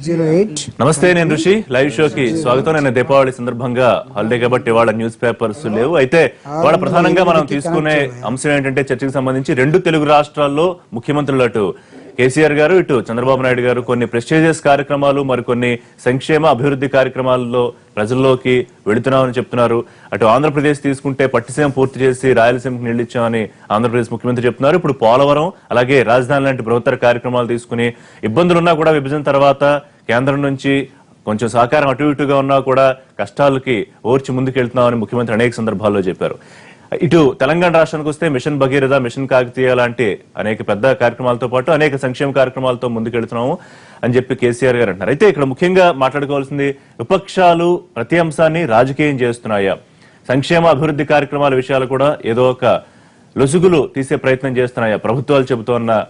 808. నమస్తే, నేను ఋషి. లైవ్ షోకి స్వాగతం. నేను దీపావళి సందర్భంగా హాలిడే కాబట్టి ఇవాళ న్యూస్ పేపర్స్ లేవు. అయితే ఇవాళ ప్రధానంగా మనం తీసుకునే అంశం ఏంటంటే చర్చకు సంబంధించి రెండు తెలుగు రాష్ట్రాల్లో ముఖ్యమంత్రులు అటు కేసీఆర్ గారు ఇటు చంద్రబాబు నాయుడు గారు కొన్ని ప్రెస్టీజియస్ కార్యక్రమాలు మరికొన్ని సంక్షేమ అభివృద్ధి కార్యక్రమాల్లో ప్రజల్లోకి వెళుతున్నామని చెప్తున్నారు. అటు ఆంధ్రప్రదేశ్ తీసుకుంటే పట్టిసీమ పూర్తి చేసి రాయలసీమకు నీళ్లు ఇచ్చామని ఆంధ్రప్రదేశ్ ముఖ్యమంత్రి చెప్తున్నారు. ఇప్పుడు పోలవరం అలాగే రాజధాని లాంటి బృహత్తర కార్యక్రమాలు తీసుకుని ఇబ్బందులున్నా కూడా విభజన తర్వాత కేంద్రం నుంచి కొంచెం సహకారం అటు ఇటుగా ఉన్నా కూడా కష్టాలకి ఓర్చి ముందుకెళ్తున్నామని ముఖ్యమంత్రి అనేక సందర్భాల్లో చెప్పారు. ఇటు తెలంగాణ రాష్ట్రానికి వస్తే మిషన్ భగీరథ, మిషన్ కాకతీయ లాంటి అనేక పెద్ద కార్యక్రమాలతో పాటు అనేక సంక్షేమ కార్యక్రమాలతో ముందుకెళ్తున్నాము అని చెప్పి కేసీఆర్ గారు అంటున్నారు. అయితే ఇక్కడ ముఖ్యంగా మాట్లాడుకోవాల్సింది విపక్షాలు ప్రతి అంశాన్ని రాజకీయం చేస్తున్నాయా, సంక్షేమ అభివృద్ధి కార్యక్రమాల విషయాలు కూడా ఏదో ఒక లొసుగులు తీసే ప్రయత్నం చేస్తున్నాయా ప్రభుత్వాలు చెబుతోన్న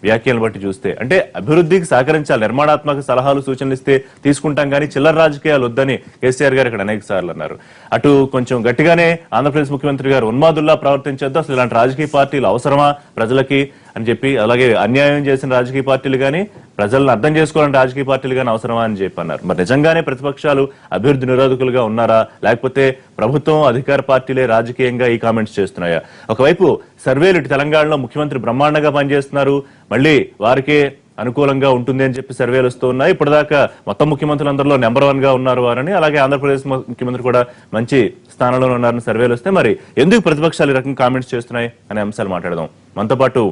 వ్యాఖ్యలను బట్టి చూస్తే? అంటే అభివృద్ధికి సహకరించాలి, నిర్మాణాత్మక సలహాలు సూచనలు ఇస్తే తీసుకుంటాం కానీ చిల్లర రాజకీయాలు వద్దని కేసీఆర్ గారు ఇక్కడ అనేక సార్లు అన్నారు. అటు కొంచెం గట్టిగానే ఆంధ్రప్రదేశ్ ముఖ్యమంత్రి గారు ఉన్మాదుల్లా ప్రవర్తించొద్దు, అసలు ఇలాంటి రాజకీయ పార్టీలు అవసరమా ప్రజలకి అని చెప్పి, అలాగే అన్యాయం చేసిన రాజకీయ పార్టీలు కానీ ప్రజలను అర్థం చేసుకోవాలని రాజకీయ పార్టీలు కానీ అవసరమా అని చెప్పి అన్నారు. మరి నిజంగానే ప్రతిపక్షాలు అభివృద్ధి నిరోధకులుగా ఉన్నారా, లేకపోతే ప్రభుత్వం అధికార పార్టీలే రాజకీయంగా ఈ కామెంట్స్ చేస్తున్నాయా? ఒకవైపు సర్వేలు ఇటు తెలంగాణలో ముఖ్యమంత్రి బ్రహ్మాండంగా పనిచేస్తున్నారు, మళ్ళీ వారికే అనుకూలంగా ఉంటుంది అని చెప్పి సర్వేలు వస్తూ ఉన్నాయి. ఇప్పటిదాకా మొత్తం ముఖ్యమంత్రులందరిలో నెంబర్ 1 గా ఉన్నారు వారని, అలాగే ఆంధ్రప్రదేశ్ ముఖ్యమంత్రి కూడా మంచి స్థానంలో ఉన్నారని సర్వేలు వస్తే మరి ఎందుకు ప్రతిపక్షాలు ఈ రకంగా కామెంట్స్ చేస్తున్నాయి అనే అంశాలు మాట్లాడదాం. మనతో పాటు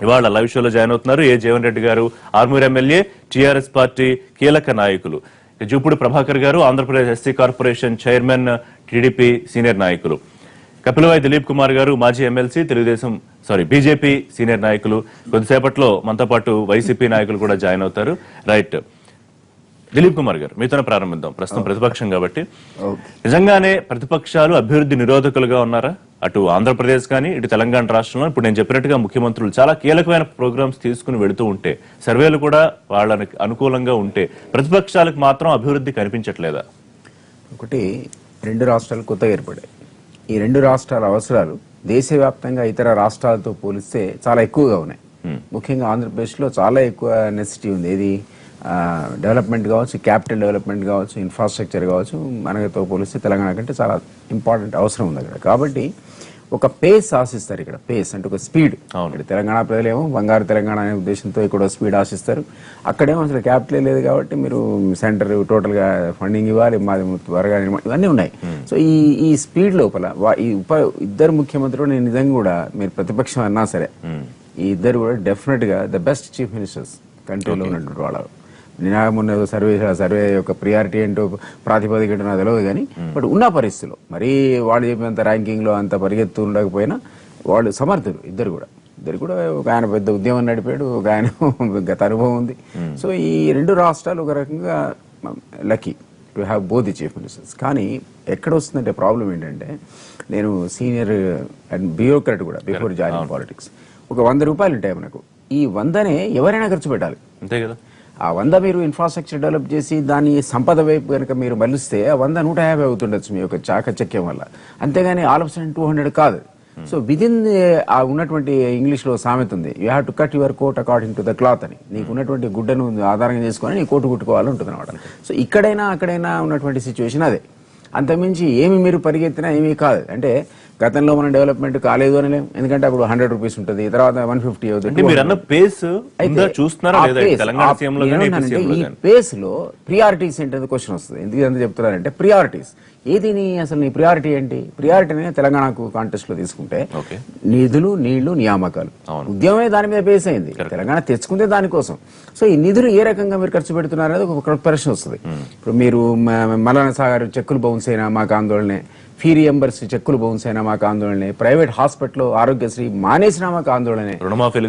ఇవాళ లైవ్ షోలో జాయిన్ అవుతున్నారు ఏ జీవన్ రెడ్డి గారు, ఆర్మూర్ ఎమ్మెల్యే, టీఆర్ఎస్ పార్టీ కీలక నాయకులు. జూపూడి ప్రభాకర్ గారు, Andhra Pradesh SC corporation chairman, TDP senior నాయకులు. కపిలవాయి దిలీప్ కుమార్ గారు, మాజీ ఎమ్మెల్సీ, బీజేపీ సీనియర్ నాయకులు. కొద్దిసేపట్లో మనతో పాటు వైసీపీ నాయకులు కూడా జాయిన్ అవుతారు. రైట్, దిలీప్ కుమార్ గారు మీతోనే ప్రారంభిద్దాం. ప్రస్తుతం ప్రతిపక్షం కాబట్టి నిజంగానే ప్రతిపక్షాలు అభివృద్ధి నిరోధకులుగా ఉన్నారా? అటు ఆంధ్రప్రదేశ్ కానీ ఇటు తెలంగాణ రాష్ట్రంలో ఇప్పుడు నేను చెప్పినట్టుగా ముఖ్యమంత్రులు చాలా కీలకమైన ప్రోగ్రామ్స్ తీసుకుని వెళుతూ ఉంటే, సర్వేలు కూడా వాళ్ళకి అనుకూలంగా ఉంటే ప్రతిపక్షాలకు మాత్రం అభివృద్ధి కనిపించట్లేదా? ఒకటి, రెండు రాష్ట్రాలు కొత్తగా ఏర్పడాయి. ఈ రెండు రాష్ట్రాల అవసరాలు దేశవ్యాప్తంగా ఇతర రాష్ట్రాలతో పోలిస్తే చాలా ఎక్కువగా ఉన్నాయి. ముఖ్యంగా ఆంధ్రప్రదేశ్లో చాలా ఎక్కువ నెసిటీ ఉంది. ఏది డెవలప్మెంట్ కావచ్చు, క్యాపిటల్ డెవలప్మెంట్ కావచ్చు, ఇన్ఫ్రాస్ట్రక్చర్ కావచ్చు, మనతో పోలిస్తే తెలంగాణ కంటే చాలా ఇంపార్టెంట్ అవసరం ఉంది అక్కడ. కాబట్టి ఒక పేస్ ఆశిస్తారు ఇక్కడ. పేస్ అంటే ఒక స్పీడ్. తెలంగాణ ప్రజలేమో బంగారు తెలంగాణ అనే ఉద్దేశంతో ఇక్కడ స్పీడ్ ఆశిస్తారు. అక్కడేమో అసలు క్యాపిటల్ లేదు కాబట్టి మీరు సెంటర్ టోటల్ గా ఫండింగ్ ఇవ్వాలి, మాది త్వరగా ఇవన్నీ ఉన్నాయి. సో ఈ స్పీడ్ లోపల ఈ ఇద్దరు ముఖ్యమంత్రులు నేను నిజంగా కూడా మీరు ప్రతిపక్షం అన్నా సరే ఈ ఇద్దరు కూడా డెఫినెట్ గా ద బెస్ట్ చీఫ్ మినిస్టర్స్ కంట్రీలో ఉన్నటువంటి వాళ్ళు. మొన్న సర్వే యొక్క ప్రియారిటీ ఏంటో ప్రాతిపదిక ఏంటో నాకు తెలియదు కానీ బట్ ఉన్న పరిస్థితుల్లో మరీ వాళ్ళు చెప్పినంత ర్యాంకింగ్ లో అంత పరిగెత్తు ఉండకపోయినా వాళ్ళు సమర్థులు ఇద్దరు కూడా. ఒక ఆయన పెద్ద ఉద్యమం నడిపాడు, ఒక ఆయన గత అనుభవం ఉంది. సో ఈ రెండు రాష్ట్రాలు ఒక రకంగా lucky to have both the chief ministers. కానీ ఎక్కడ వస్తుందంటే ప్రాబ్లం ఏంటంటే, నేను సీనియర్ అండ్ బ్యూరోక్రాట్ కూడా బిఫోర్ జాయినింగ్ పాలిటిక్స్. ఒక 100 రూపాయలు ఉంటాయి మనకు. ఈ 100నే ఎవరైనా ఖర్చు పెట్టాలి, అంతే కదా. ఆ 100 మీరు ఇన్ఫ్రాస్ట్రక్చర్ డెవలప్ చేసి దాని సంపద వైపు కనుక మీరు మళ్ళిస్తే ఆ 100 150 అవుతుండొచ్చు మీ యొక్క చాకచక్యం వల్ల. అంతేగాని ఆల్ ఆఫ్ సడన్ 200 కాదు. సో విదిన్ ఆ ఉన్నటువంటి ఇంగ్లీష్ లో సామెత ఉంది, you have to cut your coat according to the cloth అని. నీకు ఉన్నటువంటి గుడ్డను ఆధారంగా చేసుకొని నీ కోటు కుట్టుకోవాలి ఉంటుంది అనమాట. సో ఇక్కడైనా అక్కడైనా ఉన్నటువంటి సిచ్యువేషన్ అదే. అంతమించి ఏమి మీరు పరిగెత్తినా ఏమీ కాదు. అంటే గతంలో మనం డెవలప్మెంట్ కాలేదు అని, ఎందుకంటే అప్పుడు 100 రూపీస్ ఉంటుంది, తర్వాత 150 అవుతుంది. ఈ పేస్ లో ప్రియారిటీస్ ఏంటంటే క్వశ్చన్ వస్తుంది. ఎందుకంటే చెప్తున్నారంటే ప్రియారిటీస్ ఏది, అసలు నీ ప్రియారిటీ ఏంటి? ప్రియారిటీని తెలంగాణకు కాంటెస్ట్ లో తీసుకుంటే నిధులు, నీళ్లు, నియామకాలు, ఉద్యమమే దాని మీద బేస్ అయింది. తెలంగాణ తెచ్చుకుంటే దానికోసం. సో ఈ నిధులు ఏ రకంగా మీరు ఖర్చు పెడుతున్నారు అనేది ఒక ప్రశ్న వస్తుంది. ఇప్పుడు మీరు మల్లన్న సాగర్ చెక్కులు బౌన్స్ అయినా మాకు ఆందోళనే, ఫీ రియంబర్స్ చెక్కులు బౌన్స్ అయినా మాకు ఆందోళనే, ప్రైవేట్ హాస్పిటల్ ఆరోగ్యశ్రీ మానేసినా మాకు ఆందోళనే, రుణమాఫీలు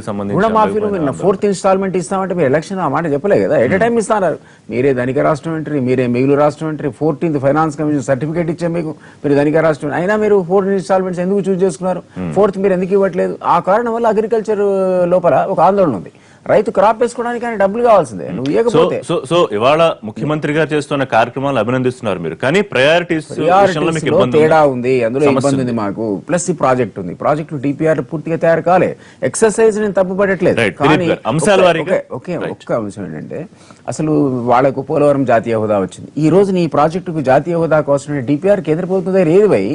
4th ఇన్స్టాల్మెంట్ ఇస్తామంటే మీరు ఎలక్షన్ ఆ మాట చెప్పలే కదా, ఎట్ ఎ టైం ఇస్తున్నారు. మీరే ధనిక రాష్ట్రం ఎంట్రీ, మీరే మిగులు రాష్ట్రం entry, 14th finance commission certificate ఇచ్చే మీకు, మీరు ధనిక రాష్ట్రం అయినా మీరు 4 ఇన్స్టాల్మెంట్స్ ఎందుకు చూస్ చేసుకున్నారు? 4th మీరు ఎందుకు ఇవ్వట్లేదు? ఆ కారణం వల్ల అగ్రికల్చర్ లోపల ఒక ఆందోళన ఉంది. రైతు క్రాప్ వేసుకోవడానికి ఆయన డబ్బులు కావాల్సిందే, నువ్వు ఇవ్వకపోతే. సో ఇవాళ ముఖ్యమంత్రి గారు చేస్తున్న కార్యక్రమాలు అభినందిస్తున్నారు మీరు, కానీ ప్రయారిటీస్ తేడా ఉంది, అందులో ఇబ్బంది ఉంది మాకు. ప్లస్ ఈ ప్రాజెక్ట్ ఉంది, ప్రాజెక్టు డిపిఆర్ పూర్తిగా తయారు కాలే. ఎక్సర్సైజ్ నేను తప్పుపడట్లేదు, కానీ ఒక్క అంశం ఏంటంటే అసలు వాళ్ళకు పోలవరం జాతీయ హోదా వచ్చింది. ఈ రోజు నీ ప్రాజెక్టుకు జాతీయ హోదా కోసం డిపిఆర్ కేంద్ర ప్రభుత్వం దగ్గర ఏది పోయి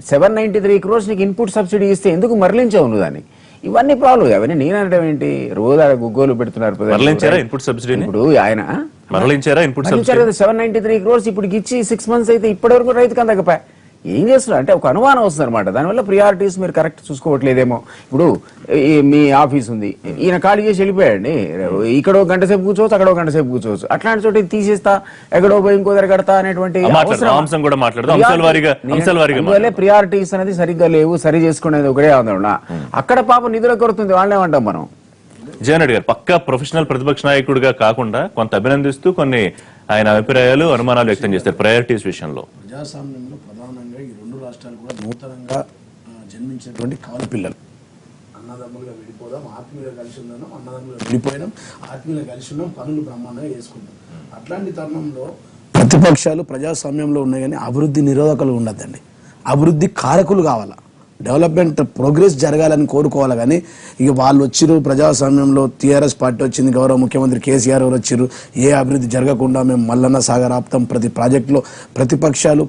793 crores నీకు ఇన్పుట్ సబ్సిడీ ఇస్తే ఎందుకు మరలించావు నువ్వు దాన్ని? ఇవన్నీ ప్రాబ్లం. అవన్నీ నేను అనడం ఏంటి, రోజు గుగ్గోలు పెడుతున్నారు. ఇన్పుట్ సబ్సిడీ ఇప్పుడు ఆయన మరలించారా ఇన్పుట్ సబ్సిడీ 793 crores ఇప్పుడు ఇచ్చి 6 months అయితే ఇప్పటి వరకు రైతుకు అందకపోయా. ఏం చేస్తున్నారు అంటే ఒక అనుమానం వస్తుంది అనమాట. దానివల్ల ప్రియారిటీస్ మీరు కరెక్ట్ చూసుకోవట్లేదేమో. ఇప్పుడు మీ ఆఫీస్ ఉంది, ఈయన ఖాళీ చేసి వెళ్ళిపోయాడండి, ఇక్కడ ఒక గంట సేపు కూర్చోవచ్చు, అక్కడ ఒక గంట సేపు కూర్చోవచ్చు. అట్లాంటి చోట తీసేస్తా, ఎక్కడో పోయి ఇంకో దగ్గర కడతా అనేటువంటి ప్రియారిటీస్ అనేది సరిగ్గా లేవు, సరి చేసుకునేది ఒకటే ఆందోళన. అక్కడ పాపం నిధుల కొరుతుంది, వాళ్ళేమంటాం మనం. జగన్ రెడ్డి గారు పక్కా ప్రొఫెషనల్ ప్రతిపక్ష నాయకుడిగా కాకుండా కొంత అభినందిస్తూ కొన్ని ఆయన అభిప్రాయాలు, అనుమానాలు వ్యక్తం చేస్తారు ప్రయారిటీస్ విషయంలో. ప్రజాస్వామ్యంలో ప్రధానంగా ఈ రెండు రాష్ట్రాలు కూడా నూతనంగా జన్మించినటువంటి కవల పిల్లలు. అన్నదమ్ములుగా విడిపోదాం, ఆత్మీయులుగా కలిసి ఉన్నాం, అన్నదమ్ములుగా విడిపోయినాం, ఆత్మీయులుగా కలిసి ఉన్నాం, పనులు బ్రహ్మాండంగా చేసుకుంటాం. అట్లాంటి తరుణంలో ప్రతిపక్షాలు ప్రజాస్వామ్యంలో ఉన్నాయి, కానీ అభివృద్ధి నిరోధకులు ఉండద్దండి, అభివృద్ధి కారకులు కావాలా. డెవలప్మెంట్ ప్రోగ్రెస్ జరగాలని కోరుకోవాలి. కానీ ఇక వాళ్ళు వచ్చిరు ప్రజాస్వామ్యంలో, టీఆర్ఎస్ పార్టీ వచ్చింది, గౌరవ ముఖ్యమంత్రి కేసీఆర్ గారు వచ్చిరు, ఏ అభివృద్ధి జరగకుండా మేము మల్లన్న సాగర్ ఆపుతాం, ప్రతి ప్రాజెక్టులో ప్రతిపక్షాలు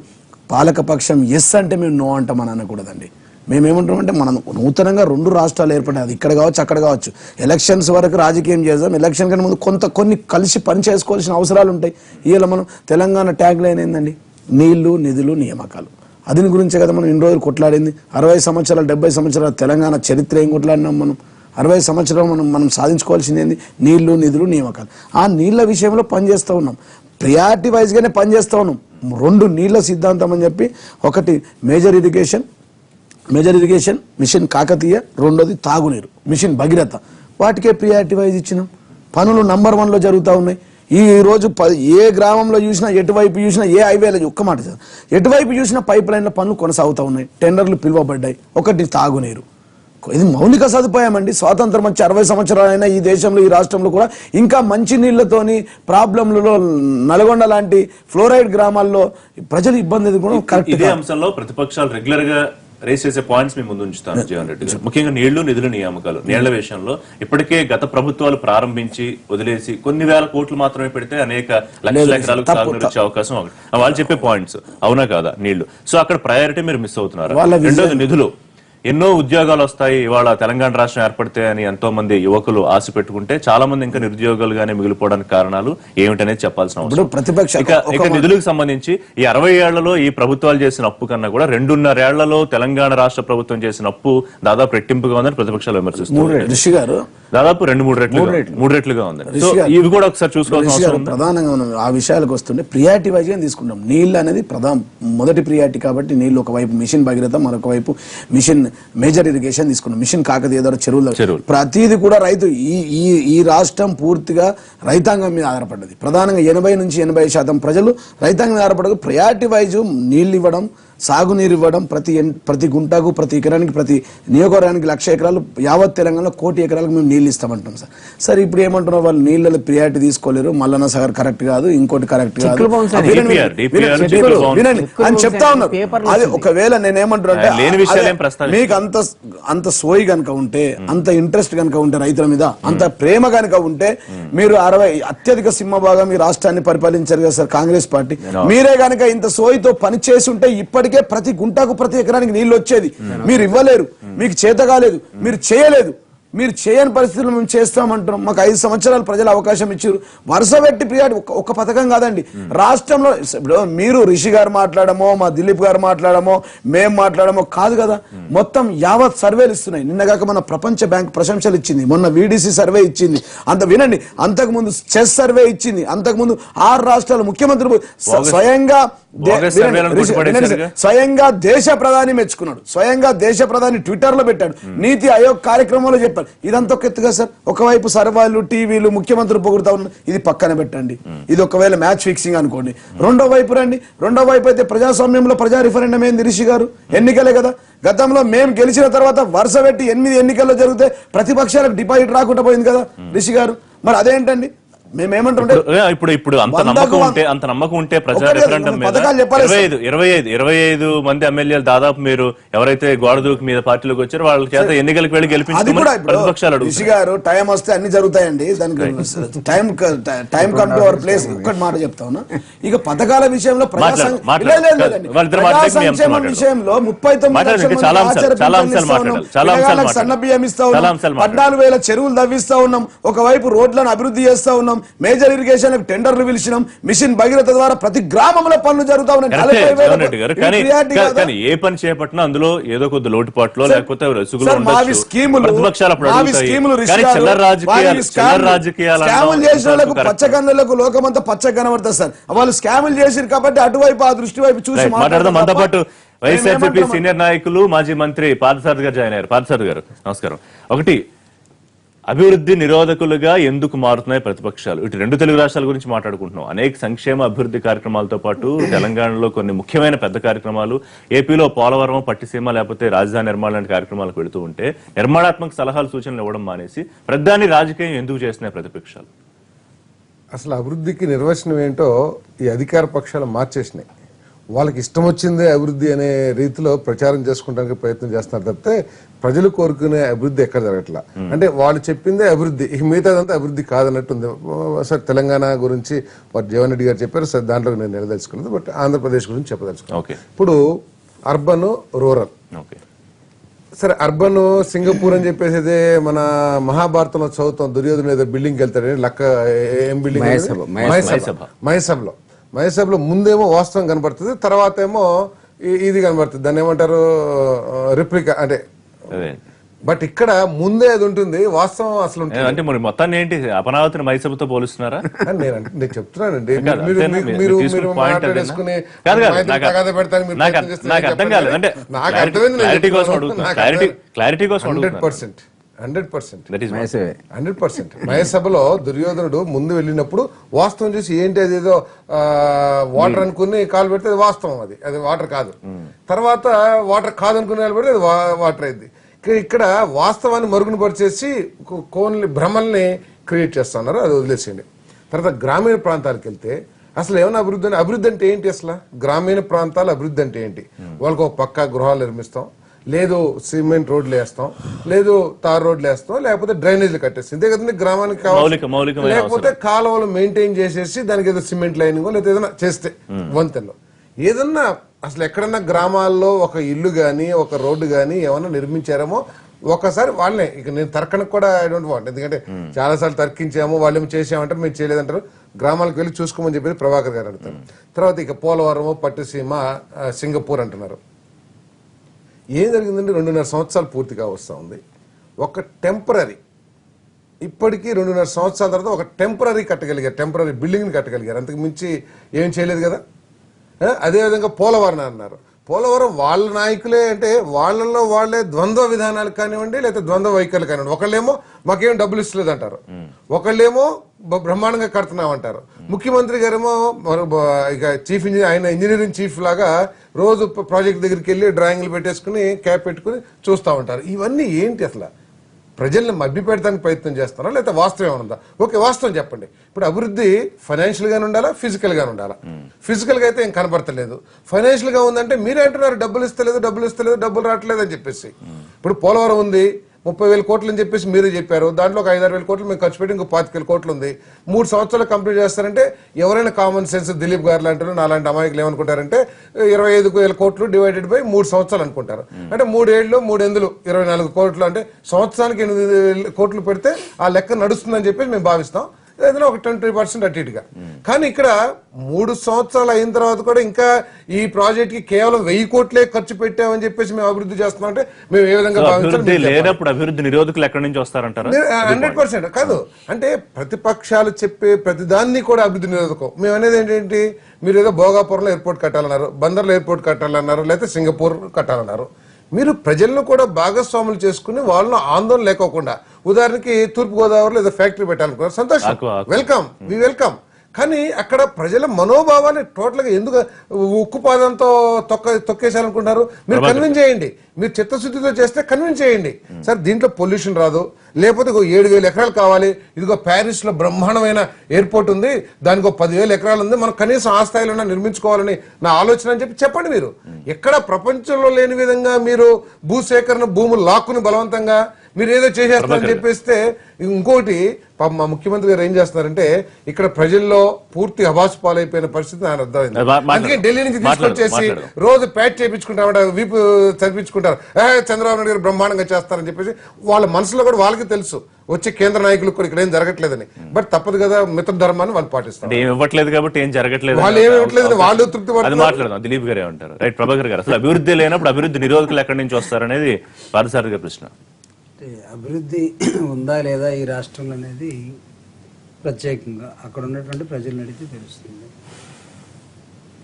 పాలకపక్షం ఎస్ అంటే మేము నో అంటామని అనకూడదండి. మేమేమంటామంటే మనం నూతనంగా రెండు రాష్ట్రాలు ఏర్పడాయి, అది ఇక్కడ కావచ్చు అక్కడ కావచ్చు. ఎలక్షన్స్ వరకు రాజకీయం చేద్దాం, ఎలక్షన్ కన్నా ముందు కొన్ని కలిసి పని చేసుకోవాల్సిన అవసరాలు ఉంటాయి. ఇవాళ మనం తెలంగాణ ట్యాగ్ లైన్ ఏందండి, నీళ్లు నిధులు నియామకాలు. దీని గురించే కదా మనం ఇన్ని రోజులు కొట్లాడింది. 60 సంవత్సరాలు 70 సంవత్సరాల తెలంగాణ చరిత్ర ఏం కొట్లాడినాం మనం. 60 సంవత్సరాలు మనం సాధించుకోవాల్సింది ఏంది, నీళ్లు నిధులు నియామకాలు. ఆ నీళ్ల విషయంలో పనిచేస్తూ ఉన్నాం, ప్రియారిటీ వైజ్గానే పనిచేస్తూ ఉన్నాం. 2 నీళ్ల సిద్ధాంతం అని చెప్పి, ఒకటి మేజర్ ఇరిగేషన్ మిషన్ కాకతీయ, రెండోది తాగునీరు మిషన్ భగీరథ. వాటికే ప్రియారిటీ వైజ్ ఇచ్చినాం. పనులు నంబర్ 1లో జరుగుతూ ఉన్నాయి. ఈ రోజు ఏ గ్రామంలో చూసినా, ఎటువైపు చూసినా, ఏ హైవేలో ఒక్క మాట ఎటువైపు చూసినా పైప్ లైన్ల పనులు కొనసాగుతూ ఉన్నాయి, టెండర్లు పిలువబడ్డాయి. ఒకటి తాగునీరు, ఇది మౌలిక సదుపాయం అండి. స్వాతంత్రం వచ్చి 60 సంవత్సరాలైనా ఈ దేశంలో, ఈ రాష్ట్రంలో కూడా ఇంకా మంచి నీళ్లతోని ప్రాబ్లంలలో నల్గొండ లాంటి ఫ్లోరైడ్ గ్రామాల్లో ప్రజలు ఇబ్బంది కూడా కరెక్ట్. ఇదే అంశంలో ప్రతిపక్షాలు రెగ్యులర్ గా రేస్ చేసే పాయింట్స్ మీ ముందు ఉంచుతాను జగన్ రెడ్డి గారు. ముఖ్యంగా నీళ్లు నిధుల నియామకాలు, నీళ్ల విషయంలో ఇప్పటికే గత ప్రభుత్వాలు ప్రారంభించి వదిలేసి కొన్ని వేల కోట్లు మాత్రమే పెడితే అనేక లక్షల ఎకరాలకు సాగునీరు వచ్చే అవకాశం వాళ్ళు చెప్పే పాయింట్స్ అవునా కాదా? నీళ్లు, సో అక్కడ ప్రయారిటీ మీరు మిస్ అవుతున్నారు. రెండోది నిధులు, ఎన్నో ఉద్యోగాలు వస్తాయి ఇవాళ తెలంగాణ రాష్ట్రం ఏర్పడితే అని ఎంతో మంది యువకులు ఆశ పెట్టుకుంటే చాలా మంది ఇంకా నిరుద్యోగులుగానే మిగిలిపోవడానికి కారణాలు ఏమిటనేది చెప్పాల్సిన అవసరం. ఇక నిధులకు సంబంధించి ఈ 60 ఏళ్లలో ఈ ప్రభుత్వాలు చేసిన అప్పు కన్నా కూడా 2.5 ఏళ్లలో తెలంగాణ రాష్ట్ర ప్రభుత్వం చేసిన అప్పు దాదాపు రెట్టింపుగా ఉందని ప్రతిపక్షాలు విమర్శిస్తున్నారు. దాదాపు 2-3 రెట్లుగా ఉందని. సో ఇవి కూడా ఒకసారి చూసుకోవాల్సిన అవసరం ఉంది. ప్రధానంగా ఆ విషయాలకు వస్తుంటే ప్రియారిటీ వైజ్ గా తీసుకుంటాం. నీళ్ళు అనేది మొదటి ప్రియారిటీ కాబట్టి నీళ్లు ఒకవైపు మిషన్ భగీరథ, మరొక వైపు మిషన్ మేజర్ ఇరిగేషన్ తీసుకున్నాం, మిషన్ కాకతీయ ద్వారా చెరువులు. ప్రతిది కూడా రైతు ఈ రాష్ట్రం పూర్తిగా రైతాంగం మీద ఆధారపడ్డది. ప్రధానంగా 80 నుంచి 80% ప్రజలు రైతాంగం మీద ఆధారపడదు. ప్రయారిటీ వైజ్ నీళ్లు ఇవ్వడం, సాగునీరు ఇవ్వడం, ప్రతి గుంటకు, ప్రతి ఎకరానికి, ప్రతి నియోజకవర్గానికి 1,00,000 ఎకరాలు, యావత్ తెలంగాణలో 1 కోటి ఎకరాలకు మేము నీళ్లు ఇస్తామంటాం సార్. ఇప్పుడు ఏమంటున్నాం, వాళ్ళు నీళ్ళ ప్రియారిటీ తీసుకోలేరు, మల్లన్న సాగర్ కరెక్ట్ కాదు, ఇంకోటి కరెక్ట్ కాదు అని చెప్తా ఉన్నారు. అది ఒకవేళ నేనేమంటున్నా, మీకు అంత సోయి కనుక ఉంటే, అంత ఇంట్రెస్ట్ కనుక ఉంటే, రైతుల మీద అంత ప్రేమ కనుక ఉంటే, మీరు అత్యధిక సింహభాగం ఈ రాష్ట్రాన్ని పరిపాలించారు కదా సార్ కాంగ్రెస్ పార్టీ. మీరే కనుక ఇంత సోయితో పని చేసి ఉంటే ఇప్పటికే ప్రతి గుంటకు, ప్రతి ఎకరానికి నీళ్లు వచ్చేది. మీరు ఇవ్వలేరు, మీకు చేత కాలేదు, మీరు చేయలేదు. మీరు చేయని పరిస్థితులు మేము చేస్తామంటున్నాం. మాకు 5 సంవత్సరాలు ప్రజలు అవకాశం ఇచ్చారు. వరుస పెట్టి ప్రియారిటీ ఒక పథకం కాదండి రాష్ట్రంలో. ఇప్పుడు మీరు రిషి గారు మాట్లాడమో, మా దిలీప్ గారు మాట్లాడమో, మేము మాట్లాడమో కాదు కదా. మొత్తం యావత్ సర్వేలు ఇస్తున్నాయి. నిన్నగాక మన ప్రపంచ బ్యాంక్ ప్రశంసలు ఇచ్చింది, మొన్న VDC సర్వే ఇచ్చింది, వినండి, అంతకుముందు చెస్ సర్వే ఇచ్చింది, అంతకుముందు 6 రాష్ట్రాల ముఖ్యమంత్రులు స్వయంగా దేశ ప్రధాని మెచ్చుకున్నాడు, స్వయంగా దేశ ప్రధాని ట్విట్టర్ లో పెట్టాడు, నీతి ఆయోగ్ కార్యక్రమంలో చెప్పారు. చెప్పాలి. ఇదంతా ఒక ఎత్తుగా సార్, ఒకవైపు సర్వాలు టీవీలు ముఖ్యమంత్రి పొగుడుతా ఉన్నారు, ఇది పక్కన పెట్టండి. ఇది ఒకవేళ మ్యాచ్ ఫిక్సింగ్ అనుకోండి. రెండో వైపు రండి, రెండో వైపు అయితే ప్రజాస్వామ్యంలో ప్రజా రిఫరెండం ఏంది రిషి గారు? ఎన్నికలే కదా. గతంలో మేము గెలిచిన తర్వాత వరుస పెట్టి 8 ఎన్నికల్లో జరిగితే ప్రతిపక్షాలకు డిపాజిట్ రాకుండా పోయింది కదా రిషి గారు. మరి అదేంటండి మేమేమంటుంటే ఇప్పుడు అంత నమ్మకం ఉంటే ప్రజా రిఫరెండం మీద 25 మంది ఎమ్మెల్యేలు దాదాపు మీరు ఎవరైతే గోడదూకి మీద పార్టీలోకి వచ్చారో వాళ్ళ చేత ఎన్నికలకు వెళ్ళి గెలిపించుకోమని ప్రతిపక్షాలు రిషి గారు టైం వస్తే అన్ని జరుగుతాయండి. దానికి time come to our place. ఒక్కటి మాట చెప్తా ఉన్నా, ఇక పథకాల విషయంలో ప్రజా సంక్షేమం విషయంలో 39 సన్న బియ్యం ఇస్తా ఉన్నాం, 14,000 చెరువులు తవ్విస్తా ఉన్నాం, ఒకవైపు రోడ్లను అభివృద్ధి చేస్తా ఉన్నాం, మేజర్ ఇరిగేషన్ టెండర్లు పిలిచినాం, మిషన్ భగీరథ ద్వారా ప్రతి గ్రామంలో పనులు జరుగుతా ఉన్నాయి. కానీ ఏ పని చేపట్టినా అందులో ఏదో కొద్ది లోటుపాట్లో లేకపోతే పచ్చకన్నులకు లోకమంతా పచ్చ కనబడతారు సార్. వాళ్ళు స్కాములు చేసిరు కాబట్టి అటువైపు ఆ దృష్టి వైపు చూసి మాట్లాడదాం. మనతో పాటు వైఎస్ఆర్సీపీ సీనియర్ నాయకులు మాజీ మంత్రి పార్థసారథి గారు జాయిన్ అయ్యారు. పార్థసారథి గారు నమస్కారం. ఒకటి, అభివృద్ధి నిరోధకులుగా ఎందుకు మారుతున్నాయి ప్రతిపక్షాలు? ఇటు 2 తెలుగు రాష్ట్రాల గురించి మాట్లాడుకుంటున్నాం. అనేక సంక్షేమ అభివృద్ధి కార్యక్రమాలతో పాటు తెలంగాణలో కొన్ని ముఖ్యమైన పెద్ద కార్యక్రమాలు, ఏపీలో పోలవరం, పట్టిసీమ లేకపోతే రాజధాని నిర్మాణం లాంటి కార్యక్రమాలకు వెళుతూ ఉంటే నిర్మాణాత్మక సలహాలు సూచనలు ఇవ్వడం మానేసి ప్రధాని రాజకీయం ఎందుకు చేస్తున్నాయి ప్రతిపక్షాలు? అసలు అభివృద్ధికి నిర్వచనం ఏంటో ఈ అధికార పక్షాలు మార్చేసినాయి. వాళ్ళకి ఇష్టం వచ్చిందే అభివృద్ధి అనే రీతిలో ప్రచారం చేసుకోవడానికి ప్రయత్నం చేస్తున్నారు తప్పితే ప్రజలు కోరుకునే అభివృద్ధి ఎక్కడ జరగట్లా. అంటే వాళ్ళు చెప్పిందే అభివృద్ధి, ఇక మిగతాదంతా అభివృద్ధి కాదన్నట్టుంది. సార్ తెలంగాణ గురించి జీవన్ రెడ్డి గారు చెప్పారు సార్, దాంట్లో నేను నిలదలుచుకున్నది. బట్ ఆంధ్రప్రదేశ్ గురించి చెప్పదలుచుకున్నాను. ఇప్పుడు అర్బన్, రూరల్. సరే, అర్బన్ సింగపూర్ అని చెప్పేసి మన మహాభారతంలో చదువుతాం, దుర్యోధన ఏదో బిల్డింగ్కి వెళ్తాడు, లక్క ఏం బిల్డింగ్, మహేసభలో ముందేమో వాస్తవం కనబడుతుంది, తర్వాత ఏమో ఇది కనబడుతుంది, దాన్ని ఏమంటారు రిప్లికా అంటే. బట్ ఇక్కడ ముందే అది ఉంటుంది, వాస్తవం అసలు ఉంటుంది. అంటే మరి మొత్తాన్ని ఏంటి అపనావతిని మైసభతో పోలుస్తున్నారా? నేను చెప్తున్నానండి, మీరు మాట్లాడేసుకుని క్లారిటీ కోసం 100%. మహేసభలో దుర్యోధనుడు ముందు వెళ్ళినప్పుడు వాస్తవం చూసి ఏంటి అదేదో వాటర్ అనుకుని కాలు పెడితే అది వాస్తవం, అది వాటర్ కాదు. తర్వాత వాటర్ కాదనుకుని కాలు పెడితే అది వాటర్ అయింది. ఇక్కడ వాస్తవాన్ని మరుగున పరిచేసి కోన్లు భ్రమల్ని క్రియేట్ చేస్తున్నారు, అది వదిలేసేయండి. తర్వాత గ్రామీణ ప్రాంతాలకు వెళ్తే అసలు ఏమైనా అభివృద్ధి అంటే ఏంటి? అసలు గ్రామీణ ప్రాంతాల అభివృద్ధి అంటే ఏంటి? వాళ్ళకు ఒక పక్కా గృహాలు నిర్మిస్తాం, లేదు సిమెంట్ రోడ్లు వేస్తాం, లేదు తార్ రోడ్లు వేస్తాం, లేకపోతే డ్రైనేజీలు కట్టేస్తాం, ఇంతే కదండి గ్రామానికి కావాలి. లేకపోతే కాలువలు మెయింటైన్ చేసేసి దానికి ఏదో సిమెంట్ లైనింగ్ లేదా ఏదైనా చేస్తే వంతెనలో ఏదన్నా అసలు ఎక్కడన్నా గ్రామాల్లో ఒక ఇల్లు గానీ ఒక రోడ్డు గానీ ఏమన్నా నిర్మించారేమో ఒకసారి వాళ్ళనే. ఇక నేను తర్కనకు కూడా ఐ డోంట్ వాంట్, ఎందుకంటే చాలా సార్లు తర్కించాము, వాళ్ళేమో చేసామంటారు, మేము చేయలేదంటారు. గ్రామాలకు వెళ్ళి చూసుకోమని చెప్పేది ప్రభాకర్ గారు అడుగుతారు. తర్వాత ఇక పోలవరము, పట్టిసీమ, సింగపూర్ అంటున్నారు. ఏం జరిగిందంటే 2.5 సంవత్సరాలు పూర్తిగా వస్తూ ఉంది. ఒక టెంపరీ, ఇప్పటికీ 2.5 సంవత్సరాల తర్వాత ఒక టెంపరీ కట్టగలిగారు, టెంపరీ బిల్డింగ్ని కట్టగలిగారు, అంతకు మించి ఏం చేయలేదు కదా. అదేవిధంగా పోలవరం అన్నారు. పోలవరం వాళ్ళ నాయకులే, అంటే వాళ్ళల్లో వాళ్ళే ద్వంద్వ విధానాలు కానివ్వండి, లేకపోతే ద్వంద్వ వైఖరులు కానివ్వండి. ఒకళ్ళేమో మాకేం డబ్బులు ఇస్తలేదు అంటారు, ఒకళ్ళేమో బ్రహ్మాండంగా కడుతున్నామంటారు. ముఖ్యమంత్రి గారేమో ఇక చీఫ్ ఇంజనీర్, ఆయన ఇంజనీరింగ్ చీఫ్ లాగా రోజు ప్రాజెక్ట్ దగ్గరికి వెళ్ళి డ్రాయింగ్లు పెట్టేసుకుని క్యాప్ పెట్టుకుని చూస్తూ ఉంటారు. ఇవన్నీ ఏంటి? అసలు ప్రజల్ని మభ్య పెడతానికి ప్రయత్నం చేస్తారా, లేకపోతే వాస్తవం ఏమైనా ఉందా? ఓకే, వాస్తవం చెప్పండి. ఇప్పుడు అభివృద్ధి ఫైనాన్షియల్ గానే ఉండాలా, ఫిజికల్ గానే ఉండాలా? ఫిజికల్ గా అయితే ఏం కనబడతలేదు. ఫైనాన్షియల్ గా ఉందంటే మీరే అంటున్నారు డబ్బులు ఇస్తలేదు, డబ్బులు రావట్లేదు అని చెప్పేసి. ఇప్పుడు పోలవరం ఉంది, 30,000 కోట్లు అని చెప్పేసి మీరే చెప్పారు, దాంట్లో ఒక 5-6,000 కోట్లు మేము ఖర్చు పెట్టి ఇంకో 25,000 కోట్లు ఉంది. 3 సంవత్సరాలు కంప్లీట్ చేస్తారంటే ఎవరైనా కామన్ సెన్స్ దిలీప్ గారు లాంటి నాలాంటి అమాయకులు ఏమనుకుంటారంటే 25,000 కోట్లు డివైడెడ్ బై 3 సంవత్సరాలు అనుకుంటారు. అంటే 3 ఏళ్ళు 3 ఎందులు 24 కోట్లు, అంటే సంవత్సరానికి 8,000 కోట్లు పెడితే ఆ లెక్క నడుస్తుందని చెప్పేసి మేము భావిస్తాం. ఏదైనా ఒక 20% అటు ఇటుగా. కానీ ఇక్కడ 3 సంవత్సరాలు అయిన తర్వాత కూడా ఇంకా ఈ ప్రాజెక్ట్ కి కేవలం 1000 కోట్లే ఖర్చు పెట్టామని చెప్పేసి మేము అభివృద్ధి చేస్తున్నాం అంటే మేము ఏ విధంగా అభివృద్ధి నిరోధకులు ఎక్కడి నుంచి వస్తారంటారు? 100% కాదు. అంటే ప్రతిపక్షాలు చెప్పే ప్రతిదాన్ని కూడా అభివృద్ధి నిరోధకం. మేము అనేది ఏంటంటే మీరు ఏదో భోగాపురంలో ఎయిర్పోర్ట్ కట్టాలన్నారు, బందర్లో ఎయిర్పోర్ట్ కట్టాలన్నారు, లేకపోతే సింగపూర్ కట్టాలన్నారు. మీరు ప్రజలను కూడా భాగస్వాములు చేసుకుని వాళ్ళను ఆందోళన లేకోకుండా ఉదాహరణకి తూర్పు గోదావరిలో ఏదో ఫ్యాక్టరీ పెట్టాలనుకున్నారు, సంతోషం, వెల్కమ్, వి వెల్కమ్. కానీ అక్కడ ప్రజల మనోభావాన్ని టోటల్ గా ఎందుకు ఉక్కు పాదంతో తొక్కేసాలనుకుంటున్నారు? మీరు కన్విన్స్ చేయండి, మీరు చిత్తశుద్ధితో చేస్తే కన్విన్స్ చేయండి. సార్ దీంట్లో పొల్యూషన్ రాదు, లేకపోతే 7,000 ఎకరాలు కావాలి, ఇదిగో ప్యారిస్ లో బ్రహ్మాండమైన ఎయిర్పోర్ట్ ఉంది, దానికి 10,000 ఎకరాలు ఉంది, మనం కనీసం ఆ స్థాయిలో నిర్మించుకోవాలని నా ఆలోచన అని చెప్పండి. మీరు ఎక్కడ ప్రపంచంలో లేని విధంగా మీరు భూసేకరణ భూములు లాక్కుని బలవంతంగా మీరు ఏదో చేసేస్తారని చెప్పేస్తే, ఇంకోటి మా ముఖ్యమంత్రి గారు ఏం చేస్తున్నారంటే ఇక్కడ ప్రజల్లో పూర్తి అభాసు పాలైపోయిన పరిస్థితి ఆయన అర్థమైంది. అందుకే ఢిల్లీ నుంచి తీసుకొచ్చేసి రోజు ప్యాచ్ చేయించుకుంటారు, వీపు చదివించుకుంటారు, చంద్రబాబు నాయుడు గారు బ్రహ్మాండంగా చేస్తారని చెప్పేసి వాళ్ళ మనసులో కూడా వాళ్ళకి తెలుసు, వచ్చే కేంద్ర నాయకులకు కూడా ఇక్కడ ఏం జరగట్లేదని. బట్ తప్పదు కదా, మిత్ర ధర్మాన్ని వాళ్ళు పాటిస్తారు. ఏం ఇవ్వట్లేదు కాబట్టి ఏం జరగట్లేదు, వాళ్ళు ఏమి ఇవ్వట్లేదు, వాళ్ళు తృప్తి అది మాట్లాడదాం. దిలీప్ గారు ఏమంటారు? రైట్, ప్రభాకర్ గారు, అసలు అభివృద్ధి లేనప్పుడు అభివృద్ధి నిరోధకులు ఎక్కడి నుంచి వస్తారనేది పాదసారథి గారి ప్రశ్న. అభివృద్ధి ఉందా లేదా ఈ రాష్ట్రంలో అనేది ప్రత్యేకంగా అక్కడ ఉన్నటువంటి ప్రజలను అడిగితే తెలుస్తుంది.